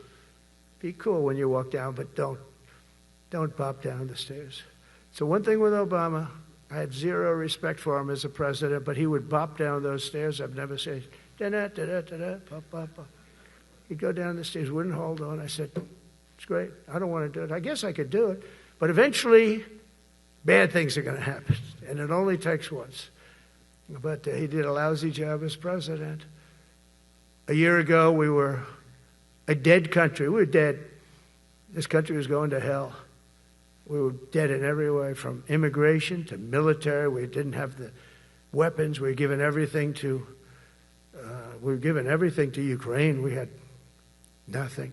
Be cool when you walk down, but don't pop down the stairs. So one thing with Obama, I had zero respect for him as a president, but he would bop down those stairs. I've never said, da-da-da-da-da-da, pop, pop, pop. He'd go down the stairs, wouldn't hold on. I said, it's great. I don't want to do it. I guess I could do it. But eventually, bad things are going to happen, and it only takes once. But he did a lousy job as president. A year ago, we were a dead country. We were dead. This country was going to hell. We were dead in every way, from immigration to military. We didn't have the weapons. We were given everything to Ukraine. We had nothing.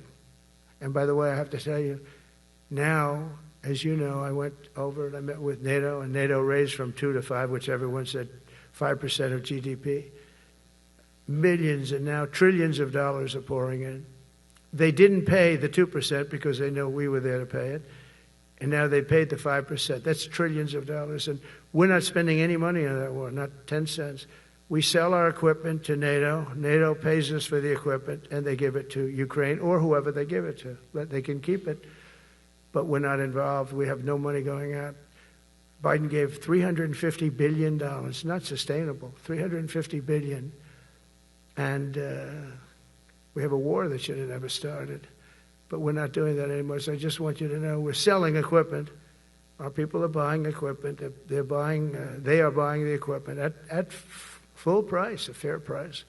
And by the way, I have to tell you, now, as you know, I went over and I met with NATO, and NATO raised from 2 to 5, which everyone said 5% of GDP. Millions and now trillions of dollars are pouring in. They didn't pay the 2% because they know we were there to pay it. And now they paid the 5%. That's trillions of dollars. And we're not spending any money on that war, not 10 cents. We sell our equipment to NATO. NATO pays us for the equipment, and they give it to Ukraine or whoever they give it to. But they can keep it, but we're not involved. We have no money going out. Biden gave $350 billion. Not sustainable. $350 billion. And we have a war that should have never started. But we're not doing that anymore. So I just want you to know we're selling equipment. Our people are buying equipment. They are buying the equipment at full price, a fair price.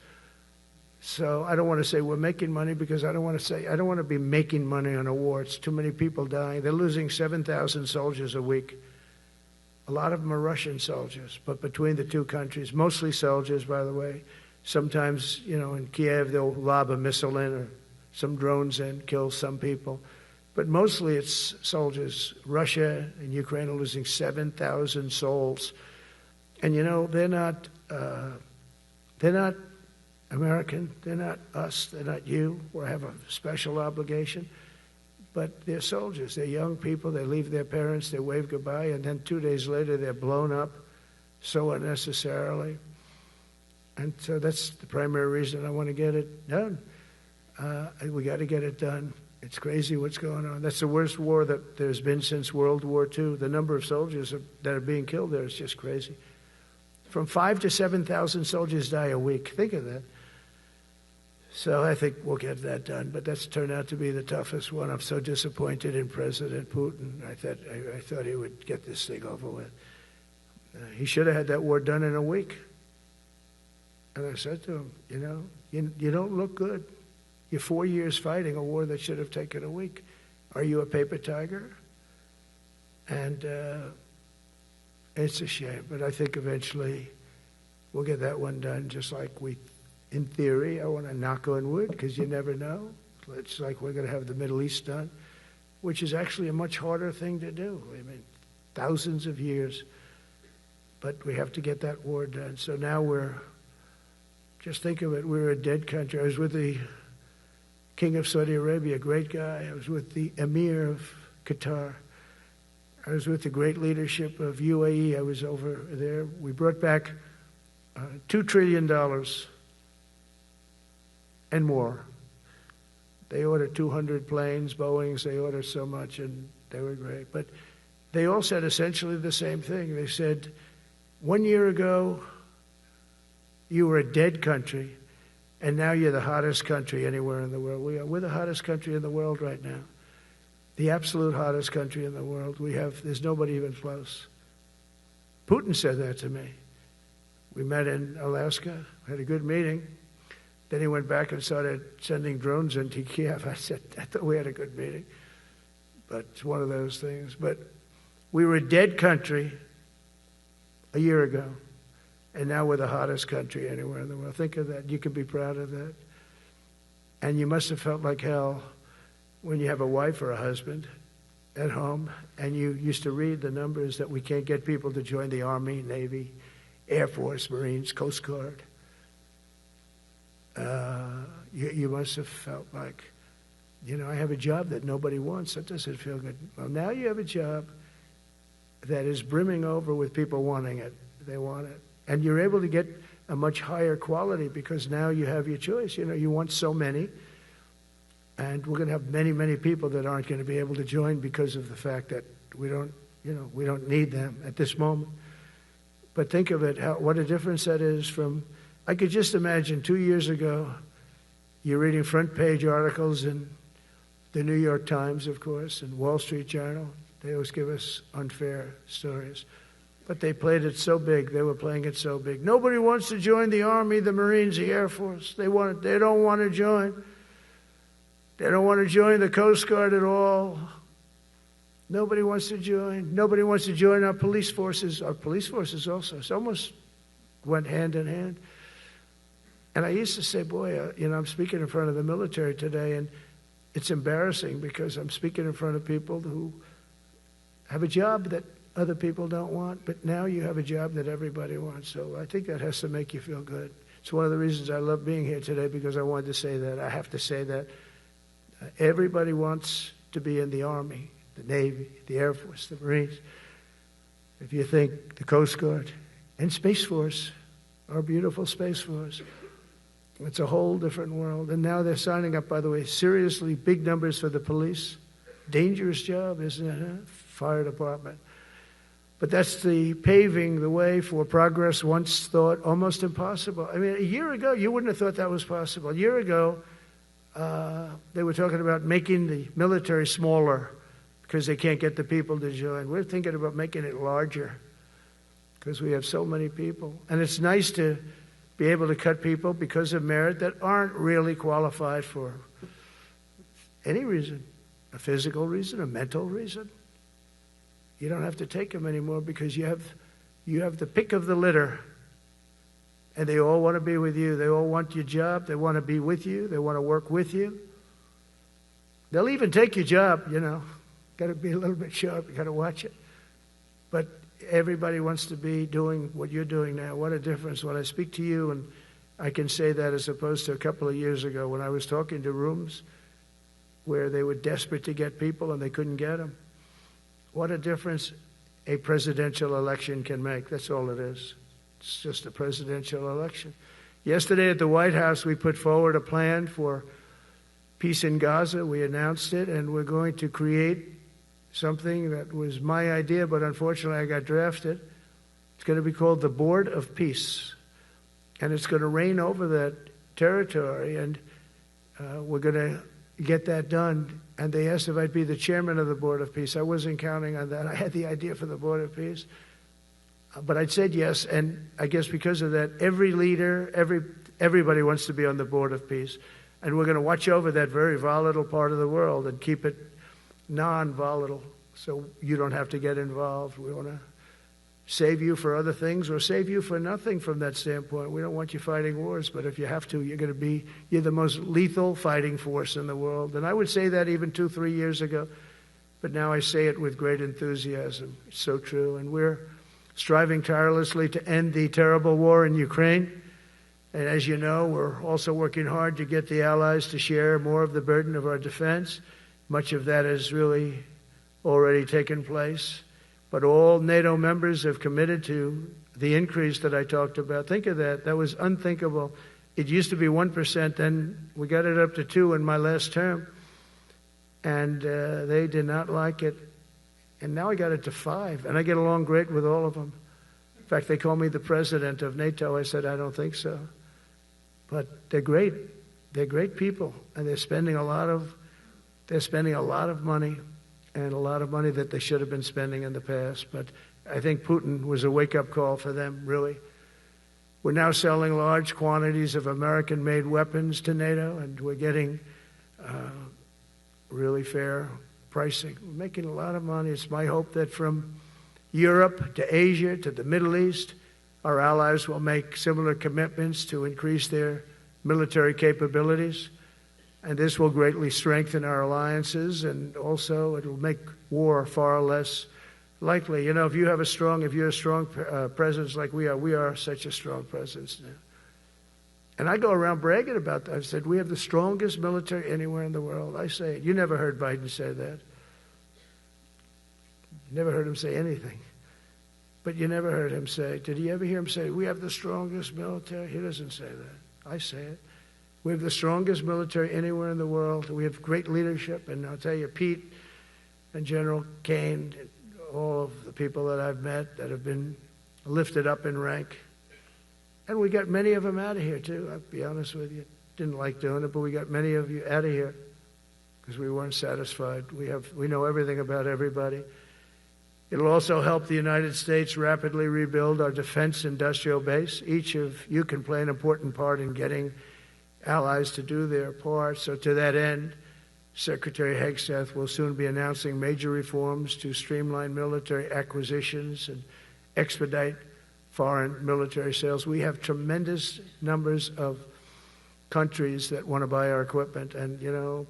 So I don't want to say we're making money, because I don't want to be making money on a war. It's too many people dying. They're losing 7,000 soldiers a week. A lot of them are Russian soldiers, but between the two countries, mostly soldiers, by the way. Sometimes, you know, in Kiev, they'll lob a missile in or some drones in, kill some people. But mostly it's soldiers. Russia and Ukraine are losing 7,000 souls. And, you know, they're not American. They're not us. They're not you. We have a special obligation. but they're soldiers. They're young people. They leave their parents. They wave goodbye, and then 2 days later they're blown up so unnecessarily. And so that's the primary reason I want to get it done. We got to get it done. It's crazy what's going on. That's the worst war that there's been since World War II. The number of soldiers that are being killed there is just crazy. From 5,000 to 7,000 soldiers die a week. Think of that. So I think we'll get that done. But that's turned out to be the toughest one. I'm so disappointed in President Putin. I thought he would get this thing over with. He should have had that war done in a week. And I said to him, you don't look good. You're 4 years fighting a war that should have taken a week. Are you a paper tiger? And it's a shame. But I think eventually we'll get that one done, just like in theory, I want to knock on wood, because you never know. It's like we're going to have the Middle East done, which is actually a much harder thing to do. I mean, thousands of years. But we have to get that war done. So now just think of it, we're a dead country. I was with the King of Saudi Arabia, a great guy. I was with the Emir of Qatar. I was with the great leadership of UAE. I was over there. We brought back $2 trillion and more. They ordered 200 planes, Boeings. They ordered so much, and they were great. But they all said essentially the same thing. They said, 1 year ago, you were a dead country, and now you're the hottest country anywhere in the world. We're the hottest country in the world right now. The absolute hottest country in the world. There's nobody even close. Putin said that to me. We met in Alaska, had a good meeting. Then he went back and started sending drones into Kiev. I thought we had a good meeting. But it's one of those things. But we were a dead country a year ago. And now we're the hottest country anywhere in the world. Think of that. You can be proud of that. And you must have felt like hell when you have a wife or a husband at home, and you used to read the numbers that we can't get people to join the Army, Navy, Air Force, Marines, Coast Guard. You must have felt like, I have a job that nobody wants. That doesn't feel good. Well, now you have a job that is brimming over with people wanting it. They want it. And you're able to get a much higher quality because now you have your choice. You want so many. And we're going to have many, many people that aren't going to be able to join because of the fact that we don't need them at this moment. But think of it, what a difference that is from, I could just imagine 2 years ago, you're reading front page articles in the New York Times, of course, and Wall Street Journal. They always give us unfair stories. But they played it so big. They were playing it so big. Nobody wants to join the Army, the Marines, the Air Force. They don't want to join. They don't want to join the Coast Guard at all. Nobody wants to join. Nobody wants to join our police forces. Our police forces also. It's almost went hand in hand. And I used to say, boy, I'm speaking in front of the military today, and it's embarrassing because I'm speaking in front of people who have a job that other people don't want, but now you have a job that everybody wants. So I think that has to make you feel good. It's one of the reasons I love being here today, because I wanted to say that. I have to say that. Everybody wants to be in the Army, the Navy, the Air Force, the Marines. If you think the Coast Guard and Space Force, our beautiful Space Force, it's a whole different world. And now they're signing up, by the way, seriously big numbers for the police. Dangerous job, isn't it? Huh? Fire department. But that's the paving the way for progress once thought almost impossible. I mean, a year ago, you wouldn't have thought that was possible. A year ago, they were talking about making the military smaller because they can't get the people to join. We're thinking about making it larger because we have so many people. And it's nice to be able to cut people because of merit that aren't really qualified for any reason, a physical reason, a mental reason. You don't have to take them anymore because you have the pick of the litter. And they all want to be with you. They all want your job. They want to be with you. They want to work with you. They'll even take your job, Got to be a little bit sharp. You got to watch it. But everybody wants to be doing what you're doing now. What a difference. When I speak to you, and I can say that as opposed to a couple of years ago when I was talking to rooms, where they were desperate to get people and they couldn't get them. What a difference a presidential election can make. That's all it is. It's just a presidential election. Yesterday at the White House, we put forward a plan for peace in Gaza. We announced it, and we're going to create something that was my idea, but unfortunately I got drafted. It's going to be called the Board of Peace, and it's going to reign over that territory, and we're going to get that done. And they asked if I'd be the chairman of the Board of Peace. I wasn't counting on that. I had the idea for the Board of Peace, but I said yes, and I guess because of that, every leader, everybody wants to be on the Board of Peace, and we're going to watch over that very volatile part of the world and keep it non-volatile so you don't have to get involved. We want to save you for other things or save you for nothing from that standpoint. We don't want you fighting wars, but if you have to, you're the most lethal fighting force in the world. And I would say that even 2-3 years ago, but now I say it with great enthusiasm. It's so true. And we're striving tirelessly to end the terrible war in Ukraine. And as you know, we're also working hard to get the allies to share more of the burden of our defense. Much of that has really already taken place. But all NATO members have committed to the increase that I talked about. Think of that. That was unthinkable. It used to be 1%, then we got it up to 2% in my last term. And they did not like it. And now I got it to 5%. And I get along great with all of them. In fact, they call me the president of NATO. I said, I don't think so. But they're great. They're great people. And they're spending a lot of money. And a lot of money that they should have been spending in the past. But I think Putin was a wake-up call for them, really. We're now selling large quantities of American-made weapons to NATO, and we're getting really fair pricing. We're making a lot of money. It's my hope that from Europe to Asia to the Middle East, our allies will make similar commitments to increase their military capabilities. And this will greatly strengthen our alliances, and also it will make war far less likely. You know, if you're a strong presence like we are such a strong presence now. And I go around bragging about that. I've said we have the strongest military anywhere in the world. I say it. You never heard Biden say that. You never heard him say anything. But you never heard him say, did you ever hear him say, we have the strongest military? He doesn't say that. I say it. We have the strongest military anywhere in the world. We have great leadership. And I'll tell you, Pete and General Kane, all of the people that I've met that have been lifted up in rank. And we got many of them out of here, too. I'll be honest with you. Didn't like doing it, but we got many of you out of here because we weren't satisfied. We know everything about everybody. It'll also help the United States rapidly rebuild our defense industrial base. Each of you can play an important part in getting allies to do their part. So to that end, Secretary Hegseth will soon be announcing major reforms to streamline military acquisitions and expedite foreign military sales. We have tremendous numbers of countries that want to buy our equipment, and, you know,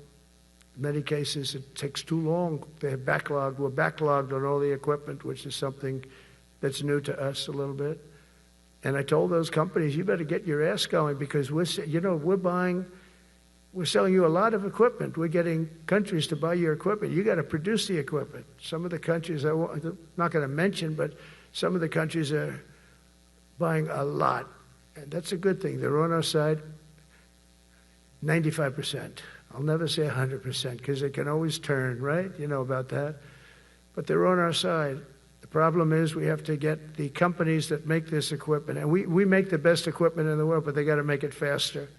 in many cases it takes too long. They're backlogged. We're backlogged on all the equipment, which is something that's new to us a little bit. And I told those companies, you better get your ass going because we're selling you a lot of equipment. We're getting countries to buy your equipment. You got to produce the equipment. Some of the countries, I'm not going to mention, but some of the countries are buying a lot. And that's a good thing. They're on our side 95%. I'll never say 100% because it can always turn, right? You know about that. But they're on our side. The problem is we have to get the companies that make this equipment, and we make the best equipment in the world, but they got to make it faster.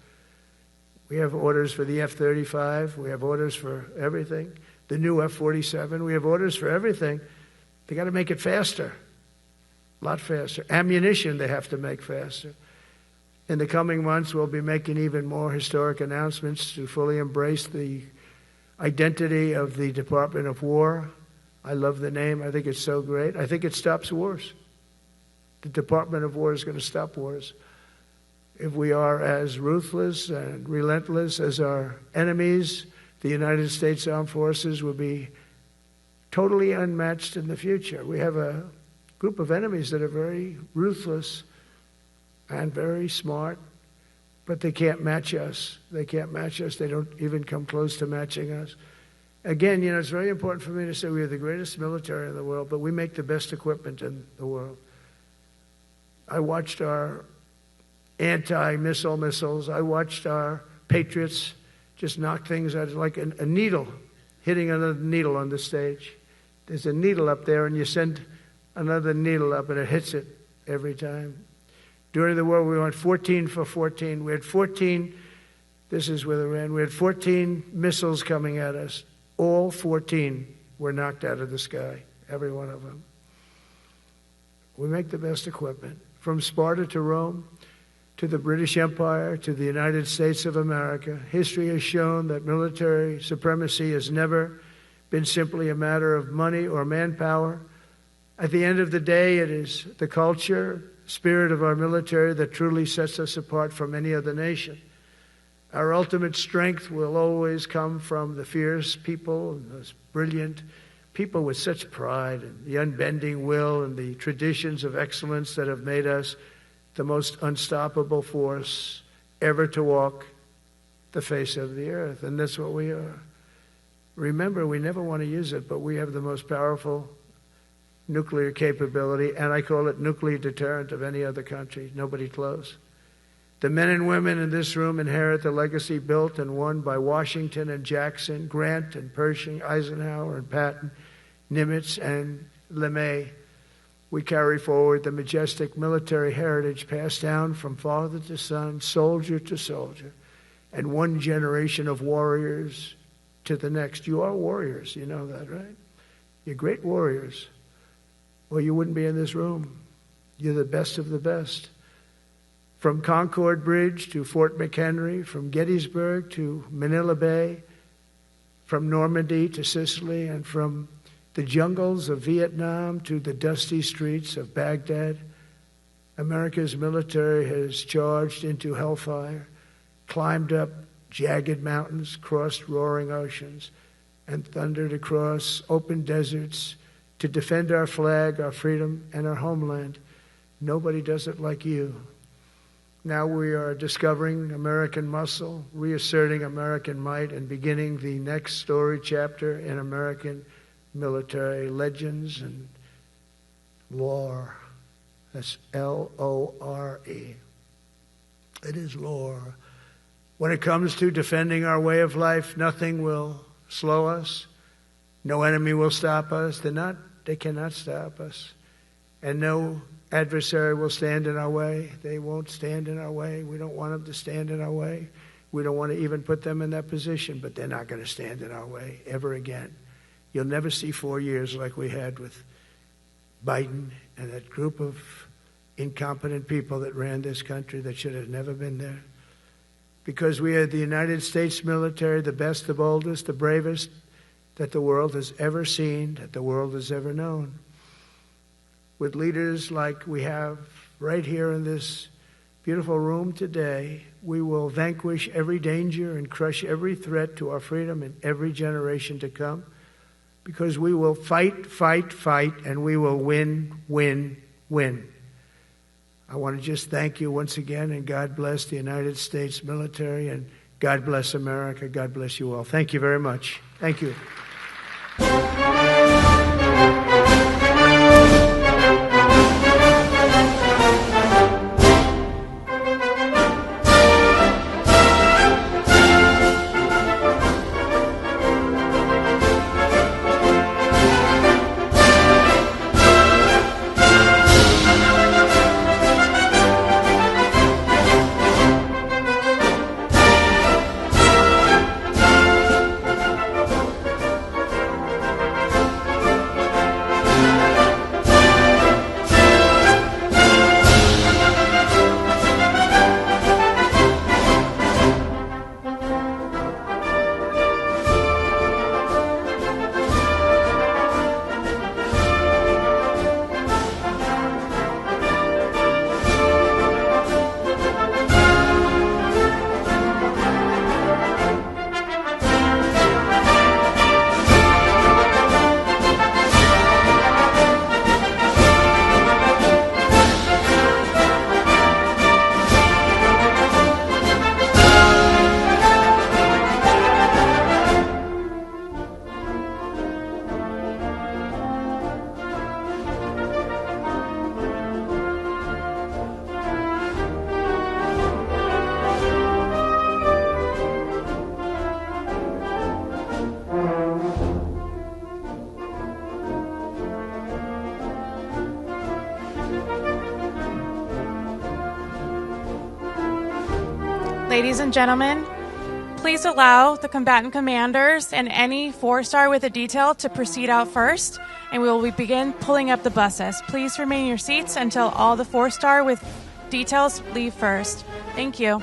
We have orders for the F-35. We have orders for everything. The new F-47. We have orders for everything. They got to make it faster, a lot faster. Ammunition they have to make faster. In the coming months, we'll be making even more historic announcements to fully embrace the identity of the Department of War. I love the name. I think it's so great. I think it stops wars. The Department of War is going to stop wars. If we are as ruthless and relentless as our enemies, the United States Armed Forces will be totally unmatched in the future. We have a group of enemies that are very ruthless and very smart but they can't match us. They can't match us. They don't even come close to matching us. Again, it's very important for me to say we are the greatest military in the world, but we make the best equipment in the world. I watched our anti-missile missiles. I watched our Patriots just knock things out like a needle hitting another needle on the stage. There's a needle up there, and you send another needle up, and it hits it every time. During the war, we went 14 for 14. We had 14, this is with Iran, we had 14 missiles coming at us. All 14 were knocked out of the sky, every one of them. We make the best equipment. From Sparta to Rome, to the British Empire, to the United States of America, history has shown that military supremacy has never been simply a matter of money or manpower. At the end of the day, it is the culture, spirit of our military that truly sets us apart from any other nation. Our ultimate strength will always come from the fierce people, and those brilliant people with such pride and the unbending will and the traditions of excellence that have made us the most unstoppable force ever to walk the face of the earth. And that's what we are. Remember, we never want to use it, but we have the most powerful nuclear capability, and I call it nuclear deterrent of any other country. Nobody close. The men and women in this room inherit the legacy built and won by Washington and Jackson, Grant and Pershing, Eisenhower and Patton, Nimitz and LeMay. We carry forward the majestic military heritage passed down from father to son, soldier to soldier, and one generation of warriors to the next. You are warriors, you know that, right? You're great warriors, or you wouldn't be in this room. You're the best of the best. From Concord Bridge to Fort McHenry, from Gettysburg to Manila Bay, from Normandy to Sicily, and from the jungles of Vietnam to the dusty streets of Baghdad, America's military has charged into hellfire, climbed up jagged mountains, crossed roaring oceans, and thundered across open deserts to defend our flag, our freedom, and our homeland. Nobody does it like you. Now we are discovering American muscle, reasserting American might, and beginning the next story chapter in American military legends and lore. That's L-O-R-E. It is lore. When it comes to defending our way of life, nothing will slow us. No enemy will stop us. They cannot stop us. And no adversary will stand in our way. They won't stand in our way. We don't want them to stand in our way. We don't want to even put them in that position, but they're not going to stand in our way ever again. You'll never see 4 years like we had with Biden and that group of incompetent people that ran this country that should have never been there. Because we are the United States military, the best, the boldest, the bravest that the world has ever seen, that the world has ever known. With leaders like we have right here in this beautiful room today, we will vanquish every danger and crush every threat to our freedom in every generation to come, because we will fight, fight, fight, and we will win, win, win. I want to just thank you once again, and God bless the United States military, and God bless America. God bless you all. Thank you very much. Thank you. Ladies and gentlemen, please allow the combatant commanders and any 4-star with a detail to proceed out first, and we will begin pulling up the buses. Please remain in your seats until all the 4-star with details leave first. Thank you.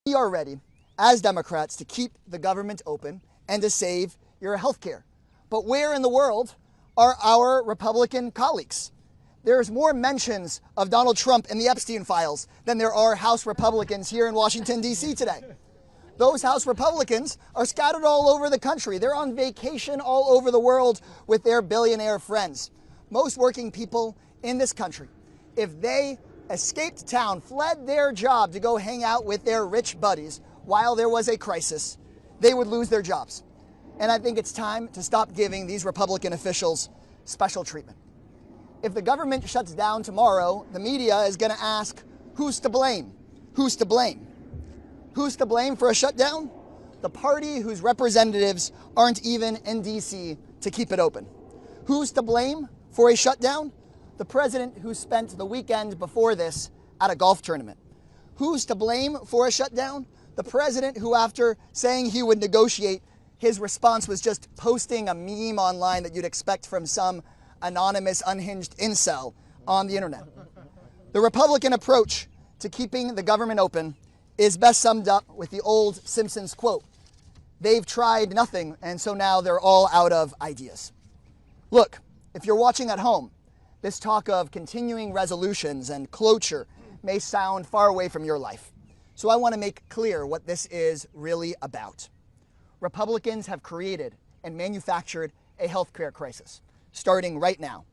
We are ready, as Democrats, to keep the government open and to save your health care. But where in the world are our Republican colleagues? There's more mentions of Donald Trump in the Epstein files than there are House Republicans here in Washington, D.C. today. Those House Republicans are scattered all over the country. They're on vacation all over the world with their billionaire friends. Most working people in this country, if they escaped town, fled their job to go hang out with their rich buddies while there was a crisis, they would lose their jobs. And I think it's time to stop giving these Republican officials special treatment. If the government shuts down tomorrow, the media is going to ask, who's to blame? Who's to blame? Who's to blame for a shutdown? The party whose representatives aren't even in D.C. to keep it open. Who's to blame for a shutdown? The president who spent the weekend before this at a golf tournament. Who's to blame for a shutdown? The president who, after saying he would negotiate, his response was just posting a meme online that you'd expect from some anonymous, unhinged incel on the internet. The Republican approach to keeping the government open is best summed up with the old Simpsons quote, "They've tried nothing, and so now they're all out of ideas." Look, if you're watching at home, this talk of continuing resolutions and cloture may sound far away from your life. So I want to make clear what this is really about. Republicans have created and manufactured a healthcare crisis, starting right now.